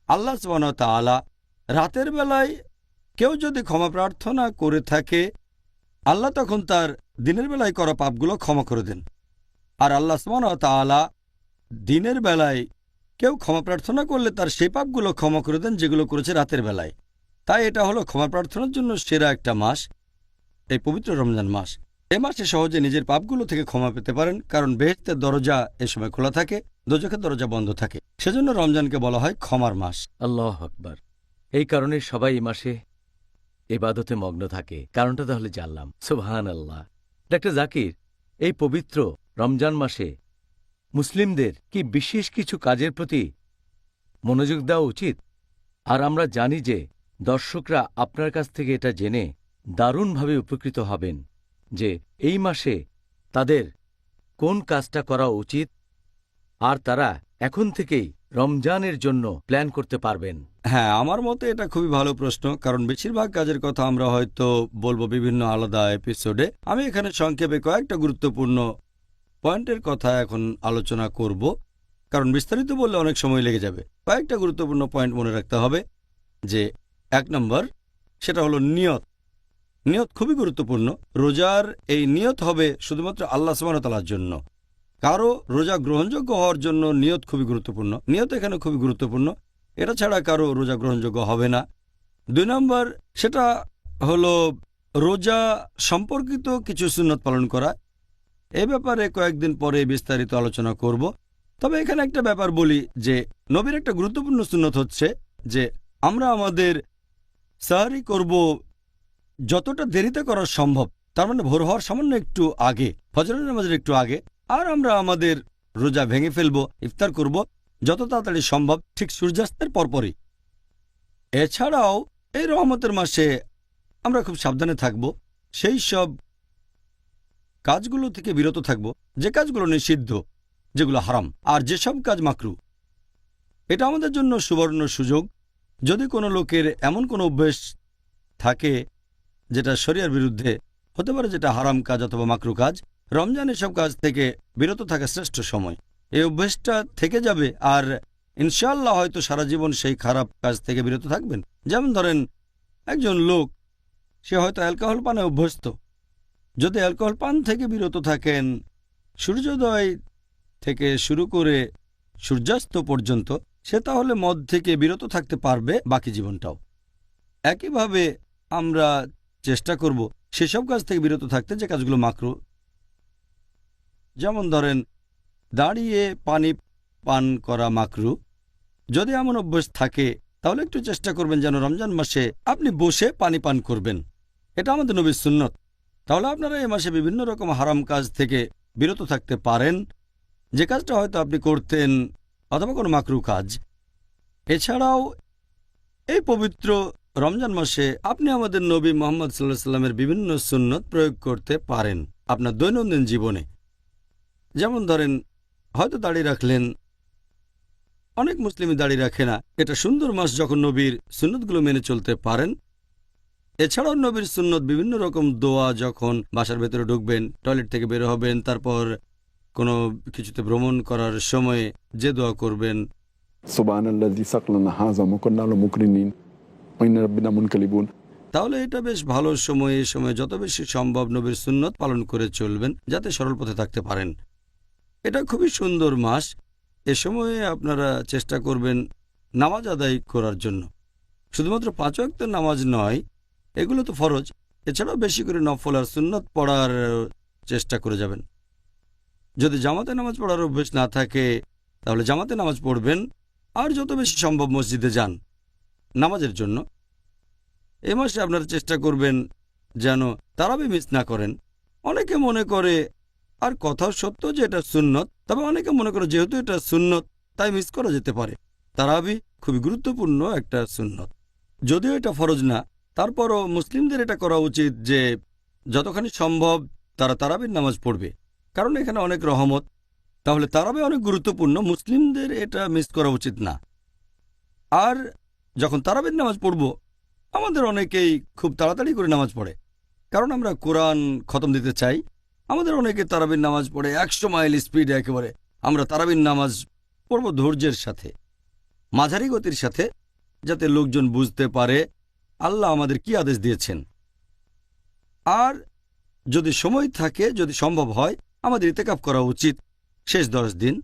আল্লাহ সুবহানাহু ওয়া তাআলা রাতের বেলায় কেউ যদি ক্ষমা প্রার্থনা করে থাকে, আল্লাহ তখন তার দিনের বেলায় করা পাপগুলো ক্ষমা করে দেন। আর আল্লাহ সুবহানাহু ওয়া তাআলা দিনের বেলায় কেউ ক্ষমা প্রার্থনা করলে তার সেই পাপগুলো ক্ষমা করে দেন যেগুলো করেছে রাতের বেলায়। তাই এটা হলো ক্ষমা প্রার্থনার জন্য সেরা একটা মাস, এই পবিত্র রমজান মাস। এ মাসে সহজে নিজের পাপগুলো থেকে ক্ষমা পেতে পারেন, কারণ বেহেশতের দরজা এ সময় খোলা থাকে, দোজখের দরজা বন্ধ থাকে। সেজন্য রমজানকে বলা হয় ক্ষমার মাস। আল্লাহু আকবার। এই কারণে সবাই এই মাসে ইবাদতে মগ্ন থাকে। কারণটা তাহলে জানলাম। সুবহানাল্লাহ। ডাক্তার জাকির, এই পবিত্র রমজান মাসে মুসলিমদের কি বিশেষ কিছু কাজের প্রতি মনোযোগ দেওয়া উচিত? আর আমরা জানি যে দর্শকরা আপনার কাছ থেকে এটা জেনে দারুণভাবে উপকৃত হবেন যে এই মাসে তাদের কোন কাজটা করা উচিত, আর তারা এখন থেকেই রমজানের জন্য প্ল্যান করতে পারবেন। হ্যাঁ, আমার মতে এটা খুবই ভালো প্রশ্ন, কারণ বেশিরভাগ কাজের কথা আমরা হয়তো বলবো বিভিন্ন আলাদা এপিসোডে। আমি এখানে সংক্ষেপে কয়েকটা গুরুত্বপূর্ণ পয়েন্টের কথা এখন আলোচনা করব, কারণ বিস্তারিত বললে অনেক সময় লেগে যাবে। কয়েকটা গুরুত্বপূর্ণ পয়েন্ট মনে রাখতে হবে। যে 1 নম্বর, সেটা হলো নিয়ত। নিয়ত খুবই গুরুত্বপূর্ণ। রোজার এই নিয়ত হবে শুধুমাত্র আল্লাহ সুবহানাহু ওয়া তাআলার জন্য। কারো রোজা গ্রহণযোগ্য হওয়ার জন্য নিয়ত খুবই গুরুত্বপূর্ণ। নিয়ত এখানে খুবই গুরুত্বপূর্ণ, এটা ছাড়া কারো রোজা গ্রহণযোগ্য হবে না। 2 নম্বর, সেটা হলো রোজা সম্পর্কিত কিছু সুন্নত পালন করা। এ ব্যাপারে কয়েকদিন পরে বিস্তারিত আলোচনা করব। তবে এখানে একটা ব্যাপার বলি যে নবীর একটা গুরুত্বপূর্ণ সুন্নত হচ্ছে যে আমরা আমাদের সাহরি করব যতটা দেরিতে করা সম্ভব, তার মানে ভোর হওয়ার সামান্য একটু আগে, ফজরের নামাজের একটু আগে। আর আমরা আমাদের রোজা ভেঙে ফেলব, ইফতার করব যত তাড়াতাড়ি সম্ভব, ঠিক সূর্যাস্তের পরপরই। এছাড়াও এই রহমতের মাসে আমরা খুব সাবধানে থাকব, সেই সব কাজগুলো থেকে বিরত থাকব যে কাজগুলো নিষিদ্ধ, যেগুলো হারাম, আর যেসব কাজ মাকরু, এটা আমাদের জন্য সুবর্ণ সুযোগ। যদি কোনো লোকের এমন কোনো অভ্যেস থাকে যেটা শরিয়ার বিরুদ্ধে হতে পারে, যেটা হারাম কাজ অথবা মাকরু কাজ, রমজান এসব কাজ থেকে বিরত থাকা শ্রেষ্ঠ সময়। এই অভ্যেসটা থেকে যাবে আর ইনশাআল্লাহ হয়তো সারা জীবন সেই খারাপ কাজ থেকে বিরত থাকবেন। যেমন ধরেন একজন লোক, সে হয়তো অ্যালকোহল পানে অভ্যস্ত। যদি অ্যালকোহল পান থেকে বিরত থাকেন সূর্যোদয় থেকে শুরু করে সূর্যাস্ত পর্যন্ত, সে তাহলে মদ থেকে বিরত থাকতে পারবে বাকি জীবনটাও। একইভাবে আমরা চেষ্টা করব সেসব কাজ থেকে বিরত থাকতে যে কাজগুলো মাকরু। যেমন ধরেন দাঁড়িয়ে পানি পান করা মাকরু। যদি এমন অভ্যাস থাকে তাহলে একটু চেষ্টা করবেন যেন রমজান মাসে আপনি বসে পানি পান করবেন। এটা আমাদের নবীর সুন্নত। তাহলে আপনারা এই মাসে বিভিন্ন রকম হারাম কাজ থেকে বিরত থাকতে পারেন, যে কাজটা হয়তো আপনি করতেন, অথবা কোনো মাকরু কাজ। এছাড়াও এই পবিত্র রমজান মাসে আপনি আমাদের নবী মুহাম্মদ সাল্লাল্লাহু আলাইহি সাল্লামের বিভিন্ন সুন্নত প্রয়োগ করতে পারেন আপনার দৈনন্দিন জীবনে। যেমন ধরেন হয়তো দাড়ি রাখলেন, অনেক মুসলিমই দাড়ি রাখে না। এটা সুন্দর মাস যখন নবীর সুন্নতগুলো মেনে চলতে পারেন। এছাড়াও নবীর সুন্নত বিভিন্ন রকম দোয়া, যখন বাসার ভেতরে ঢুকবেন, টয়লেট থেকে বের হবেন, তারপর কোনো কিছুতে ভ্রমণ করার সময়ে যে দোয়া করবেন, সুবহানাল্লাযী সাকলানা হাযা ওয়া কুন্না লাহু মুকরিনিন ওয়া ইন্না রাব্বিনা মুনকালিবুন। তাহলে এটা বেশ ভালো সময়। এই সময় যত বেশি সম্ভব নবীর সুন্নত পালন করে চলবেন যাতে সরল পথে থাকতে পারেন। এটা খুবই সুন্দর মাস। এ সময়ে আপনারা চেষ্টা করবেন নামাজ আদায় করার জন্য। শুধুমাত্র 5 ওয়াক্তের নামাজ নয়, এগুলো তো ফরজ, এছাড়াও বেশি করে নফল আর সুন্নত পড়ার চেষ্টা করে যাবেন। যদি জামাতে নামাজ পড়ার অভ্যেস না থাকে তাহলে জামাতে নামাজ পড়বেন, আর যত বেশি সম্ভব মসজিদে যান নামাজের জন্য। এ মাসে আপনারা চেষ্টা করবেন যেন তারাবি মিস না করেন। অনেকে মনে করে, আর কথাও সত্য যে এটা সুন্নত, তবে অনেকে মনে করে যেহেতু এটা সুন্নত তাই মিস করা যেতে পারে। তারাবি খুবই গুরুত্বপূর্ণ একটা সুন্নত, যদিও এটা ফরজ না। তারপরও মুসলিমদের এটা করা উচিত যে যতখানি সম্ভব তারা তারাবির নামাজ পড়বে, কারণ এখানে অনেক রহমত। তাহলে তারাবি অনেক গুরুত্বপূর্ণ, মুসলিমদের এটা মিস করা উচিত না। আর যখন তারাবির নামাজ পড়ব, আমাদের অনেকেই খুব তাড়াতাড়ি করে নামাজ পড়ে, কারণ আমরা কোরআন খতম দিতে চাই। আমাদের অনেকে তারাবির নামাজ পড়ে 100 মাইল স্পিডে একেবারে। আমরা তারাবির নামাজ পড়ব ধৈর্যের সাথে, মাঝারি গতির সাথে, যাতে লোকজন বুঝতে পারে আল্লাহ আমাদের কি আদেশ দিয়েছেন। আর যদি সময় থাকে, যদি সম্ভব হয়, আমাদের ইতেকাফ করা উচিত শেষ 10 দিন।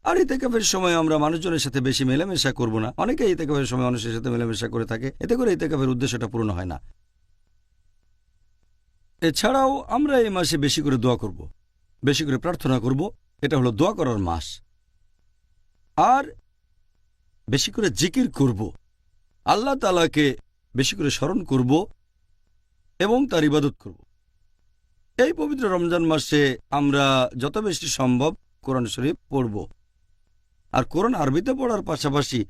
আর ইতেকাফের সময় আমরা মানুষজনের সাথে বেশি মেলামেশা করব না। অনেকে ইতেকাফের সময় মানুষের সাথে মেলামেশা করে থাকে, এতে করে ইতেকাফের উদ্দেশ্যটা পূর্ণ হয় না। এছাড়াও আমরা এই মাসে বেশি করে দোয়া করব, বেশি করে প্রার্থনা করব। এটা হলো দোয়া করার মাস। আর বেশি করে জিকির করব, আল্লাহ তাআলাকে বেশি করে স্মরণ করব এবং তার ইবাদত করব। এই পবিত্র রমজান মাসে আমরা যত বেশি সম্ভব কোরআন শরীফ পড়ব। আর কোরআন আরবিতে পড়ার পাশাপাশি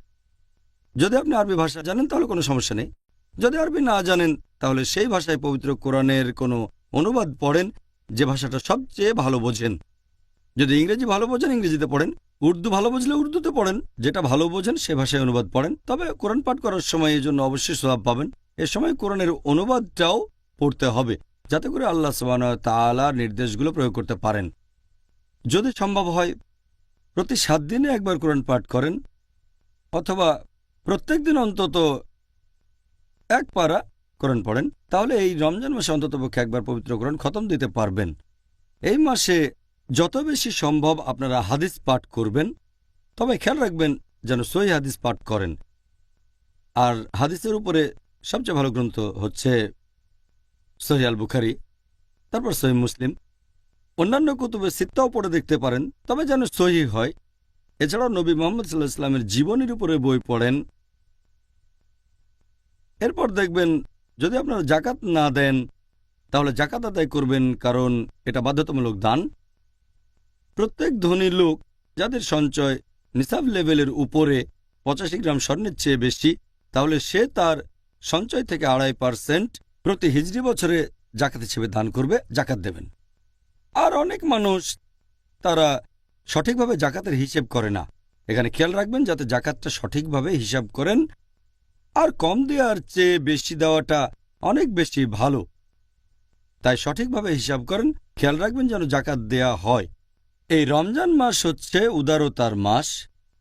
যদি আপনি আরবি ভাষা জানেন তাহলে কোনো সমস্যা নেই। যদি আরবি না জানেন তাহলে সেই ভাষায় পবিত্র কোরআনের কোনো অনুবাদ পড়েন যে ভাষাটা সবচেয়ে ভালো বোঝেন। যদি ইংরেজি ভালো বোঝেন ইংরেজিতে পড়েন, উর্দু ভালো বুঝলে উর্দুতে পড়েন, যেটা ভালো বোঝেন সে ভাষায় অনুবাদ পড়েন। তবে কোরআন পাঠ করার সময় এই জন্য অবশ্যই সওয়াব পাবেন। এ সময় কোরআনের অনুবাদটাও পড়তে হবে যাতে করে আল্লাহ সুবহানাহু ওয়া তাআলার নির্দেশগুলো প্রয়োগ করতে পারেন। যদি সম্ভব হয় প্রতি 7 দিনে একবার কোরআন পাঠ করেন, অথবা প্রত্যেক দিন অন্তত 1 পারা কোরআন পড়েন, তাহলে এই রমজান মাসে অন্ততপক্ষে একবার পবিত্র কোরআন খতম দিতে পারবেন। এই মাসে যত বেশি সম্ভব আপনারা হাদিস পাঠ করবেন, তবে খেয়াল রাখবেন যেন সহিহ হাদিস পাঠ করেন। আর হাদিসের উপরে সবচেয়ে ভালো গ্রন্থ হচ্ছে সহিহ আল বুখারী, তারপর সহিহ মুসলিম। অন্যান্য কুতুবে সিত্তাও পড়ে দেখতে পারেন, তবে যেন সহিহ হয়। এছাড়াও নবী মুহাম্মদ সাল্লাল্লাহু আলাইহি ওয়াসাল্লামের জীবনের উপরে বই পড়েন। এরপর দেখবেন যদি আপনারা জাকাত না দেন তাহলে জাকাত আদায় করবেন, কারণ এটা বাধ্যতামূলক দান। প্রত্যেক ধনী লোক যাদের সঞ্চয় নিসাব লেভেলের উপরে 85 গ্রাম স্বর্ণের চেয়ে বেশি, তাহলে সে তার সঞ্চয় থেকে 2.5% প্রতি হিজরি বছরে জাকাত হিসেবে দান করবে, জাকাত দেবেন। আর অনেক মানুষ তারা সঠিকভাবে জাকাতের হিসেব করে না, এখানে খেয়াল রাখবেন যাতে জাকাতটা সঠিকভাবে হিসাব করেন, আর কম দেওয়ার চেয়ে বেশি দেওয়াটা অনেক বেশি ভালো। তাই সঠিকভাবে হিসাব করেন, খেয়াল রাখবেন যেন জাকাত দেয়া হয়। এই রমজান মাস হচ্ছে উদারতার মাস,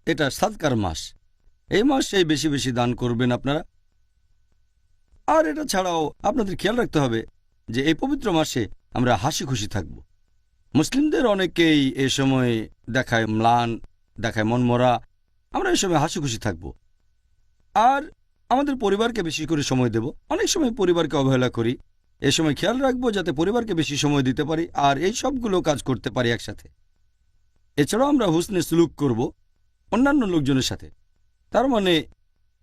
এটা সাদকার মাস। এই মাসে বেশি বেশি দান করবেন আপনারা। আর এটা ছাড়াও আপনাদের খেয়াল রাখতে হবে যে এই পবিত্র মাসে আমরা হাসি খুশি থাকব। মুসলিমদের অনেকেই এ সময় দেখায় ম্লান, দেখায় মনমরা। আমরা এই সময় হাসি খুশি থাকব আর আমাদের পরিবারকে বেশি করে সময় দেব। অনেক সময় পরিবারকে অবহেলা করি, এ সময় খেয়াল রাখবো যাতে পরিবারকে বেশি সময় দিতে পারি আর এই সবগুলো কাজ করতে পারি একসাথে। এছাড়াও আমরা হুসনে সুলুক করব অন্যান্য লোকজনের সাথে। তার মানে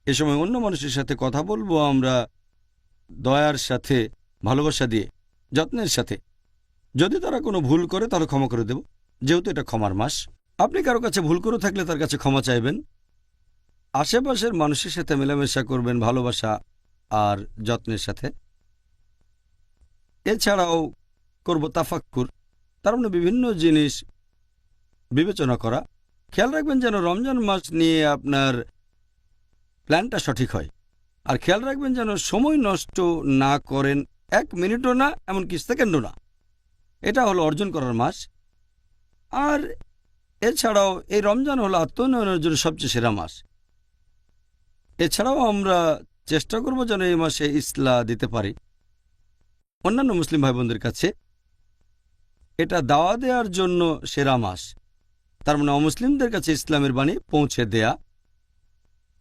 এ সময় অন্য মানুষের সাথে কথা বলবো আমরা দয়ার সাথে, ভালোবাসা দিয়ে, যত্নের সাথে। যদি তারা কোনো ভুল করে তাহলে ক্ষমা করে দেব, যেহেতু এটা ক্ষমার মাস। আপনি কারো কাছে ভুল করে থাকলে তার কাছে ক্ষমা চাইবেন। আশেপাশের মানুষের সাথে মেলামেশা করবেন ভালোবাসা আর যত্নের সাথে। এছাড়াও করব তাফাক্কুর, তার মানে বিভিন্ন জিনিস বিবেচনা করা। খেয়াল রাখবেন যেন রমজান মাস নিয়ে আপনার প্ল্যানটা সঠিক হয়। আর খেয়াল রাখবেন যেন সময় নষ্ট না করেন, 1 মিনিটও না, এমনকি সেকেন্ডও না। এটা হলো অর্জন করার মাস। আর এছাড়াও এই রমজান হলো আত্মোন্নয়নের জন্য সবচেয়ে সেরা মাস। এছাড়াও আমরা চেষ্টা করব যেন এই মাসে ইসলাহ দিতে পারি অন্যান্য মুসলিম ভাই বোনদের কাছে। এটা দাওয়া দেওয়ার জন্য সেরা মাস, তার মানে অমুসলিমদের কাছে ইসলামের বাণী পৌঁছে দেয়া।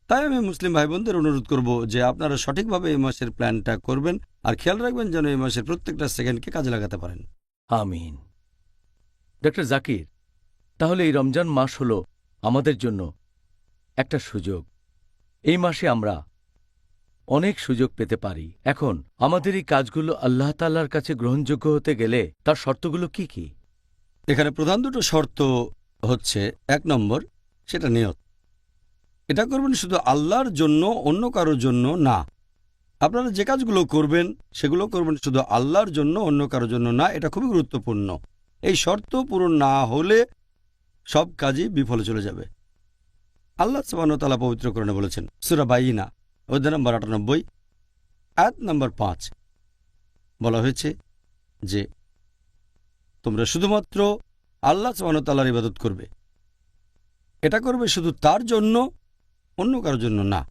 তাই আমি মুসলিম ভাই বোনদের অনুরোধ করব যে আপনারা সঠিকভাবে এই মাসের প্ল্যানটা করবেন আর খেয়াল রাখবেন যেন এই মাসের প্রত্যেকটা সেকেন্ডকে কাজে লাগাতে পারেন। আমিন। ডক্টর জাকির, তাহলে এই রমজান মাস হলো আমাদের জন্য একটা সুযোগ। এই মাসে আমরা অনেক সুযোগ পেতে পারি। এখন আমাদের এই কাজগুলো আল্লাহ তাআলার কাছে গ্রহণযোগ্য হতে গেলে তার শর্তগুলো কি কি? এখানে প্রধান দুটো শর্ত হচ্ছে, 1 নম্বর সেটা নিয়ত। এটা করবেন শুধু আল্লাহর জন্য, অন্য কারোর জন্য না। আপনারা যে কাজগুলো করবেন সেগুলো করবেন শুধু আল্লাহর জন্য, অন্য কারোর জন্য না। এটা খুবই গুরুত্বপূর্ণ। এই শর্ত পূরণ না হলে সব কাজই বিফলে চলে যাবে। আল্লাহ সুবহানাহু ওয়া তাআলা পবিত্র কোরআনে বলেছেন, সূরা বাইয়িনা অধ্যায় নম্বর 98 আয়াত নম্বর 5, বলা হয়েছে যে তোমরা শুধুমাত্র আল্লাহ সুবহানাহু ওয়া তাআলার ইবাদত করবে। এটা করবে শুধু তার জন্য, অন্য কারোর জন্য না।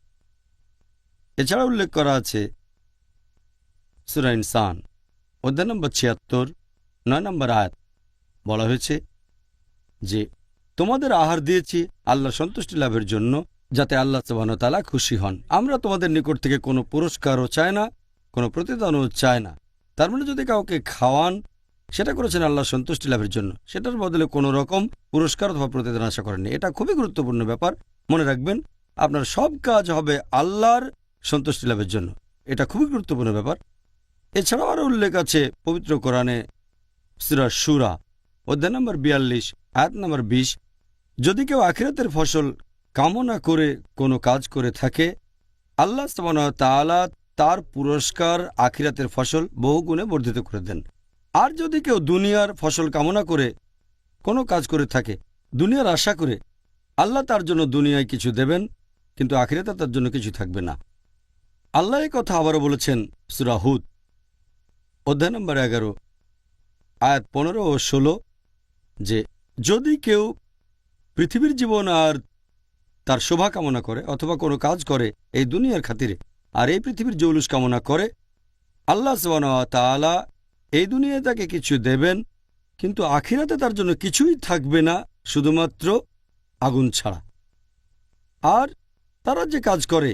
এছাড়া উল্লেখ করা আছে সূরা ইনসান অধ্যায় নম্বর 76 9 নম্বর আয়াত, বলা হয়েছে যে তোমাদের আহার দিয়েছি আল্লাহর সন্তুষ্টি লাভের জন্য, যাতে আল্লাহ সুবহানাহু ওয়া তাআলা খুশি হন। আমরা তোমাদের নিকট থেকে কোনো পুরস্কারও চাই না, কোনো প্রতিদানও চায় না। তার মানে যদি কাউকে খাওয়ান, সেটা করেছেন আল্লাহর সন্তুষ্টি লাভের জন্য, সেটার বদলে কোনো রকম পুরস্কার অথবা প্রতিদান আশা করেননি। এটা খুবই গুরুত্বপূর্ণ ব্যাপার। মনে রাখবেন, আপনার সব কাজ হবে আল্লাহর সন্তুষ্টি লাভের জন্য। এটা খুবই গুরুত্বপূর্ণ ব্যাপার। এছাড়াও আরও উল্লেখ আছে পবিত্র কোরআনে সূরা শুরা অধ্যায় নম্বর 42 আয়াত নম্বর 20, যদি কেউ আখিরাতের ফসল কামনা করে কোনো কাজ করে থাকে, আল্লাহ সুবহানাহু ওয়া তাআলা তার পুরস্কার আখিরাতের ফসল বহুগুণে বর্ধিত করে দেন। আর যদি কেউ দুনিয়ার ফসল কামনা করে কোনো কাজ করে থাকে, দুনিয়ার আশা করে, আল্লাহ তার জন্য দুনিয়ায় কিছু দেবেন, কিন্তু আখিরাতে তার জন্য কিছু থাকবে না। আল্লাহ এই কথা আবারও বলেছেন সূরা হুদ অধ্যায় নম্বর 11 আয়াত 15 ও 16, যে যদি কেউ পৃথিবীর জীবন আর তার শোভা কামনা করে অথবা কোনো কাজ করে এই দুনিয়ার খাতিরে, আর এই পৃথিবীর জৌলুস কামনা করে, আল্লাহ সুবহানাহু ওয়া তাআলা এই দুনিয়ায় তাকে কিছু দেবেন, কিন্তু আখিরাতে তার জন্য কিছুই থাকবে না, শুধুমাত্র আগুন ছাড়া। আর তারা যে কাজ করে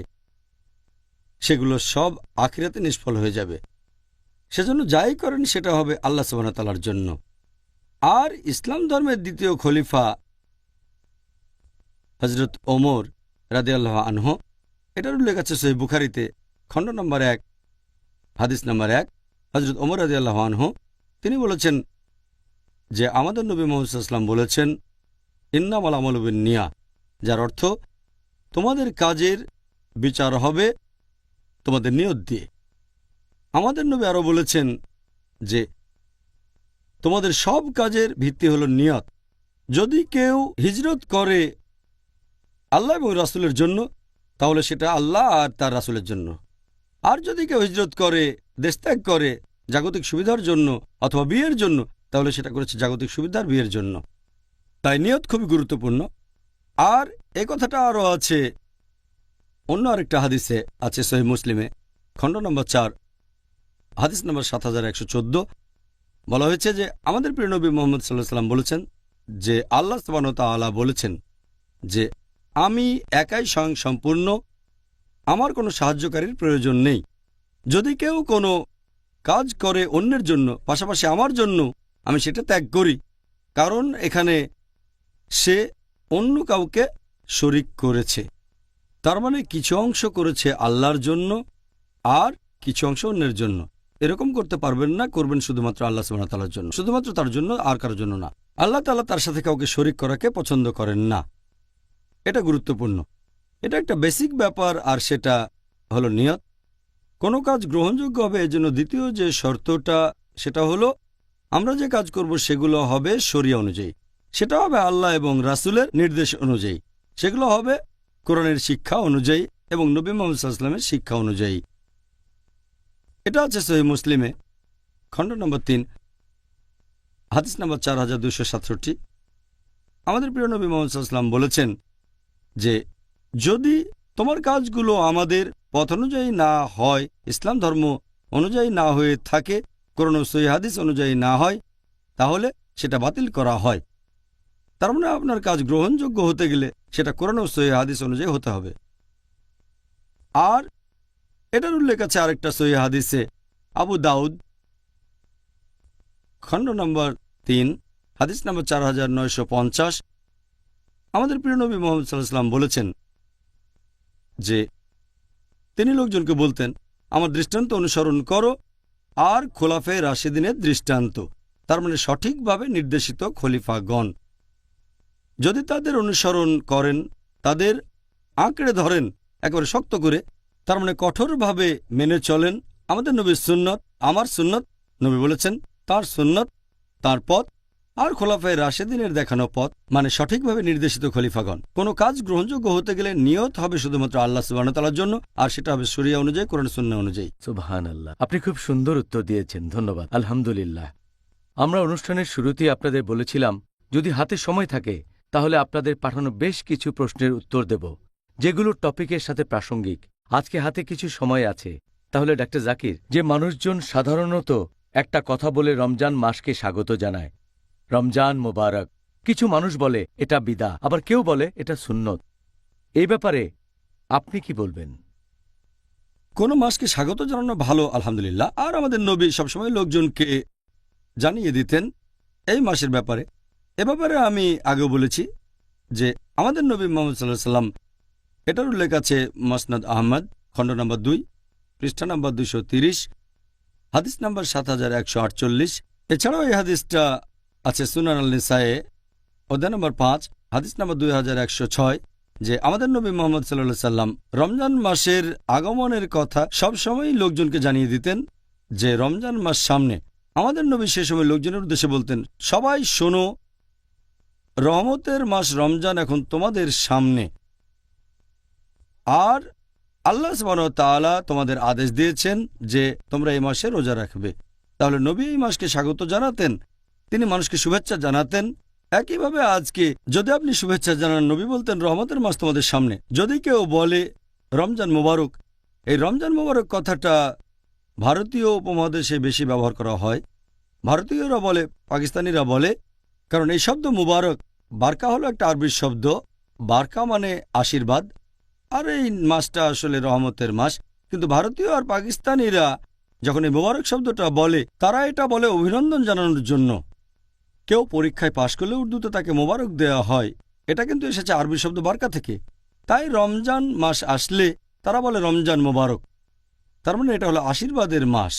সেগুলো সব আখিরাতে নিষ্ফল হয়ে যাবে। সেজন্য যাই করেন সেটা হবে আল্লাহ সুবহানাহু ওয়া তাআলার জন্য। আর ইসলাম ধর্মের দ্বিতীয় খলিফা হযরত ওমর রাদিয়াল্লাহু আনহু, এটার উল্লেখ আছে সহিহ বুখারীতে খণ্ড নম্বর 1 হাদিস নম্বর 1। হযরত ওমর রাদিয়াল্লাহু আনহু তিনি বলেছেন যে আমাদের নবী মুহাম্মদ সাল্লাল্লাহু আলাইহি ওয়াসাল্লাম বলেছেন, ইন্নামাল আমালু বিন্নিয়া, যার অর্থ তোমাদের কাজের বিচার হবে তোমাদের নিয়ত দিয়ে। আমাদের নবী আরও বলেছেন যে তোমাদের সব কাজের ভিত্তি হলো নিয়ত। যদি কেউ হিজরত করে আল্লাহ এবং রাসূলের জন্য, তাহলে সেটা আল্লাহ আর তার রাসূলের জন্য। আর যদি কেউ হিজরত করে, দেশ ত্যাগ করে জাগতিক সুবিধার জন্য অথবা বিয়ের জন্য, তাহলে সেটা করেছে জাগতিক সুবিধার বিয়ের জন্য। তাই নিয়ত খুবই গুরুত্বপূর্ণ। আর এই কথাটা আরও আছে অন্য আরেকটা হাদিসে, আছে সহিহ মুসলিমে, খণ্ড নম্বর 4, হাদিস নম্বর 7114। বলা হয়েছে যে আমাদের প্রিয় নবী মুহাম্মদ সাল্লাল্লাহু আলাইহি ওয়াসাল্লাম বলেছেন যে আল্লাহ সুবহানাহু ওয়া তাআলা বলেছেন যে আমি একাই স্বয়ং সম্পূর্ণ, আমার কোনো সাহায্যকারীর প্রয়োজন নেই। যদি কেউ কোনো কাজ করে অন্যের জন্য পাশাপাশি আমার জন্য, আমি সেটা ত্যাগ করি, কারণ এখানে সে অন্য কাউকে শরিক করেছে। তার মানে কিছু অংশ করেছে আল্লাহর জন্য আর কিছু অংশ অন্যের জন্য। এরকম করতে পারবেন না, করবেন শুধুমাত্র আল্লাহ সুবহানাহু ওয়া তাআলার জন্য, শুধুমাত্র তার জন্য, আর কারোর জন্য না। আল্লাহ তাআলা তার সাথে কাউকে শরিক করাকে পছন্দ করেন না। এটা গুরুত্বপূর্ণ, এটা একটা বেসিক ব্যাপার। আর সেটা হলো নিয়ত। কোনো কাজ গ্রহণযোগ্য হবে এজন্য দ্বিতীয় যে শর্তটা, সেটা হলো আমরা যে কাজ করব সেগুলো হবে শরিয়া অনুযায়ী, সেটা হবে আল্লাহ এবং রাসূলের নির্দেশ অনুযায়ী, সেগুলো হবে কোরআনের শিক্ষা অনুযায়ী এবং নবী মুহাম্মদ সাল্লাল্লাহু আলাইহি ওয়াসাল্লামের শিক্ষা অনুযায়ী। এটা আছে সহিহ মুসলিমে, খণ্ড নম্বর 3, হাদিস নম্বর 4267। আমাদের প্রিয় নবী মুহাম্মদ সাল্লাল্লাহু আলাইহি ওয়াসাল্লাম বলেছেন যে যদি তোমার কাজগুলো আমাদের পথ অনুযায়ী না হয়, ইসলাম ধর্ম অনুযায়ী না হয়ে থাকে, কোরআন ও সহিহ হাদিস অনুযায়ী না হয়, তাহলে সেটা বাতিল করা হয়। তার মানে আপনার কাজ গ্রহণযোগ্য হতে গেলে সেটা কোরআন ও সহিহ হাদিস অনুযায়ী হতে হবে। আর এটার উল্লেখ আছে আরেকটা সহিহ হাদিসে, আবু দাউদ, খণ্ড নম্বর 3, হাদিস নম্বর 4950। আমাদের প্রিয় নবী মুহাম্মদ সাল্লাল্লাহু আলাইহি ওয়াসাল্লাম বলেছেন যে তিনি লোকজনকে বলতেন, আমার দৃষ্টান্ত অনুসরণ করো আর খোলাফায়ে রাশিদিনের দৃষ্টান্ত। তার মানে সঠিকভাবে নির্দেশিত খলিফাগণ, যদি তাদের অনুসরণ করেন, তাদের আঁকড়ে ধরেন একেবারে শক্ত করে, তার মানে কঠোরভাবে মেনে চলেন আমাদের নবীর সুন্নত, আমার সুন্নত, নবী বলেছেন তার সুন্নত, তার পথ, আর খোলাফায়ে রাশিদিনের দেখানো পথ, মানে সঠিকভাবে নির্দেশিত খলিফাগণ। কোনো কাজ গ্রহণযোগ্য হতে গেলে নিয়ত হবে শুধুমাত্র আল্লাহ সুবহানাহু ওয়া তাআলার জন্য, আর সেটা হবে শরিয়া অনুযায়ী, কোরআন সুন্নাহ অনুযায়ী। সুবহানাল্লাহ, আপনি খুব সুন্দর উত্তর দিয়েছেন, ধন্যবাদ। আলহামদুলিল্লাহ। আমরা অনুষ্ঠানের শুরুতেই আপনাদের বলেছিলাম যদি হাতে সময় থাকে তাহলে আপনাদের পাঠানো বেশ কিছু প্রশ্নের উত্তর দেব, যেগুলো টপিকের সাথে প্রাসঙ্গিক। আজকে হাতে কিছু সময় আছে, তাহলে ডাক্তার জাকির, যে মানুষজন সাধারণত একটা কথা বলে রমজান মাসকে স্বাগত জানায়, রমজান মোবারক, কিছু মানুষ বলে এটা বিদা, আবার কেউ বলে এটা সুন্নত, এই ব্যাপারে আপনি কি বলবেন? কোনো মাসকে স্বাগত জানানো ভালো, আলহামদুলিল্লাহ। আর আমাদের নবী সবসময় লোকজনকে জানিয়ে দিতেন এই মাসের ব্যাপারে। এ ব্যাপারে আমি আগেও বলেছি যে আমাদের নবী মুহাম্মদ সাল্লাল্লাহু আলাইহি ওয়াসাল্লাম, এটার উল্লেখ আছে মুসনাদ আহমদ, খণ্ড নম্বর 2, পৃষ্ঠা নম্বর 230, হাদিস নম্বর 7148। এছাড়াও এই হাদিসটা আছে সুনান আল নিসায়ে, অধ্যায় নম্বর 5, হাদিস নম্বর 2106, যে আমাদের নবী মুহাম্মদ সাল্লাল্লাহু আলাইহি ওয়াসাল্লাম রমজান মাসের আগমনের কথা সবসময় লোকজনকে জানিয়ে দিতেন যে রমজান মাস সামনে। আমাদের নবী সে সময় লোকজনের উদ্দেশ্যে বলতেন, সবাই শোনো, রহমতের মাস রমজান এখন তোমাদের সামনে, আর আল্লাহ সুবহানাহু ওয়া তাআলা তোমাদের আদেশ দিয়েছেন যে তোমরা এই মাসে রোজা রাখবে। তাহলে নবী এই মাসকে স্বাগত জানাতেন, তিনি মানুষকে শুভেচ্ছা জানাতেন। একইভাবে আজকে যদি আপনি শুভেচ্ছা জানান, নবী বলতেন রহমতের মাস তোমাদের সামনে। যদি কেউ বলে রমজান মোবারক, এই রমজান মোবারক কথাটা ভারতীয় উপমহাদেশে বেশি ব্যবহার করা হয়। ভারতীয়রা বলে, পাকিস্তানিরা বলে, কারণ এই শব্দ মুবারক, বারকা হলো একটা আরবি শব্দ, বারকা মানে আশীর্বাদ, আর এই মাসটা আসলে রহমতের মাস। কিন্তু ভারতীয় আর পাকিস্তানিরা যখন এই মোবারক শব্দটা বলে, তারা এটা বলে অভিনন্দন জানানোর জন্য। কেউ পরীক্ষায় পাশ করলে উর্দুতে তাকে মোবারক দেওয়া হয়, এটা কিন্তু এসেছে আরবি শব্দ বারকা থেকে। তাই রমজান মাস আসলে তারা বলে রমজান মোবারক, তার মানে এটা হলো আশীর্বাদের মাস,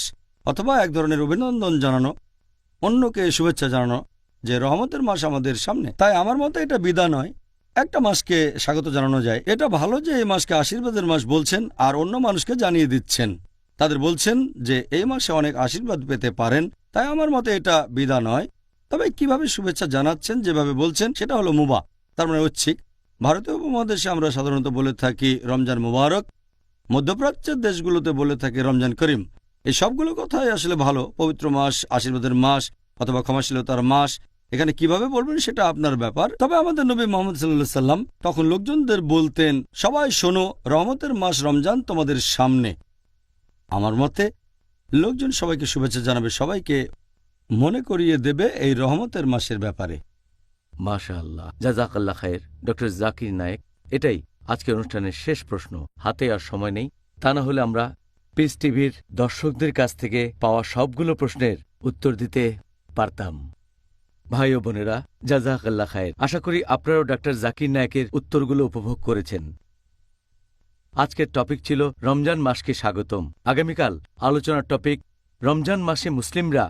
অথবা এক ধরনের অভিনন্দন জানানো, অন্যকে শুভেচ্ছা জানানো যে রহমতের মাস আমাদের সামনে। তাই আমার মতে এটা বিদা নয়, একটা মাসকে স্বাগত জানানো যায়। এটা ভালো যে এই মাসকে আশীর্বাদের মাস বলছেন আর অন্য মানুষকে জানিয়ে দিচ্ছেন, তাদের বলছেন যে এই মাসে অনেক আশীর্বাদ পেতে পারেন। তাই আমার মতে এটা বিদা নয়। তবে কিভাবে শুভেচ্ছা জানাচ্ছেন, যেভাবে বলছেন, সেটা হলো মুবাহ, তার মানে ঐচ্ছিক। ভারতীয় উপমহাদেশে আমরা সাধারণত বলে থাকি রমজান মুবারক, মধ্যপ্রাচ্যের দেশগুলোতে বলে থাকি রমজান করিম। এই সবগুলো কথাই আসলে ভালো। পবিত্র মাস, আশীর্বাদের মাস অথবা ক্ষমাশীলতার মাস, এখানে কিভাবে বলবেন সেটা আপনার ব্যাপার। তবে আমাদের নবী মুহাম্মদ সাল্লাল্লাহু আলাইহি সাল্লাম তখন লোকজনদের বলতেন, সবাই শোনো, রহমতের মাস রমজান তোমাদের সামনে। আমার মতে লোকজন সবাইকে শুভেচ্ছা জানাবে, সবাইকে মনে করিয়ে দেবে এই রহমতের মাসের ব্যাপারে। মাশাআল্লাহ, জাযাকাল্লাহ খায়ের ডক্টর জাকির নায়েক। এটাই আজকের অনুষ্ঠানের শেষ প্রশ্ন। হাতে আর সময় নেই, তা না হলে আমরা পিস টিভির দর্শকদের কাছ থেকে পাওয়া সবগুলো প্রশ্নের উত্তর দিতে পারতাম। ভাই ও বোনেরা, জাযাকাল্লাহ খায়ের। আশা করি আপনারাও ডক্টর জাকির নায়েকের উত্তরগুলো উপভোগ করেছেন। আজকের টপিক ছিল রমজান মাসকে স্বাগতম। আগামীকাল আলোচনার টপিক রমজান মাসে মুসলিমরা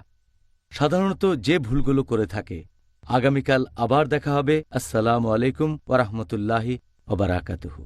সাধারণত যে ভুলগুলো করে থাকে। আগামীকাল আবার দেখা হবে। আসসালামু আলাইকুম ওয়া রাহমাতুল্লাহি ওয়া বারাকাতুহু।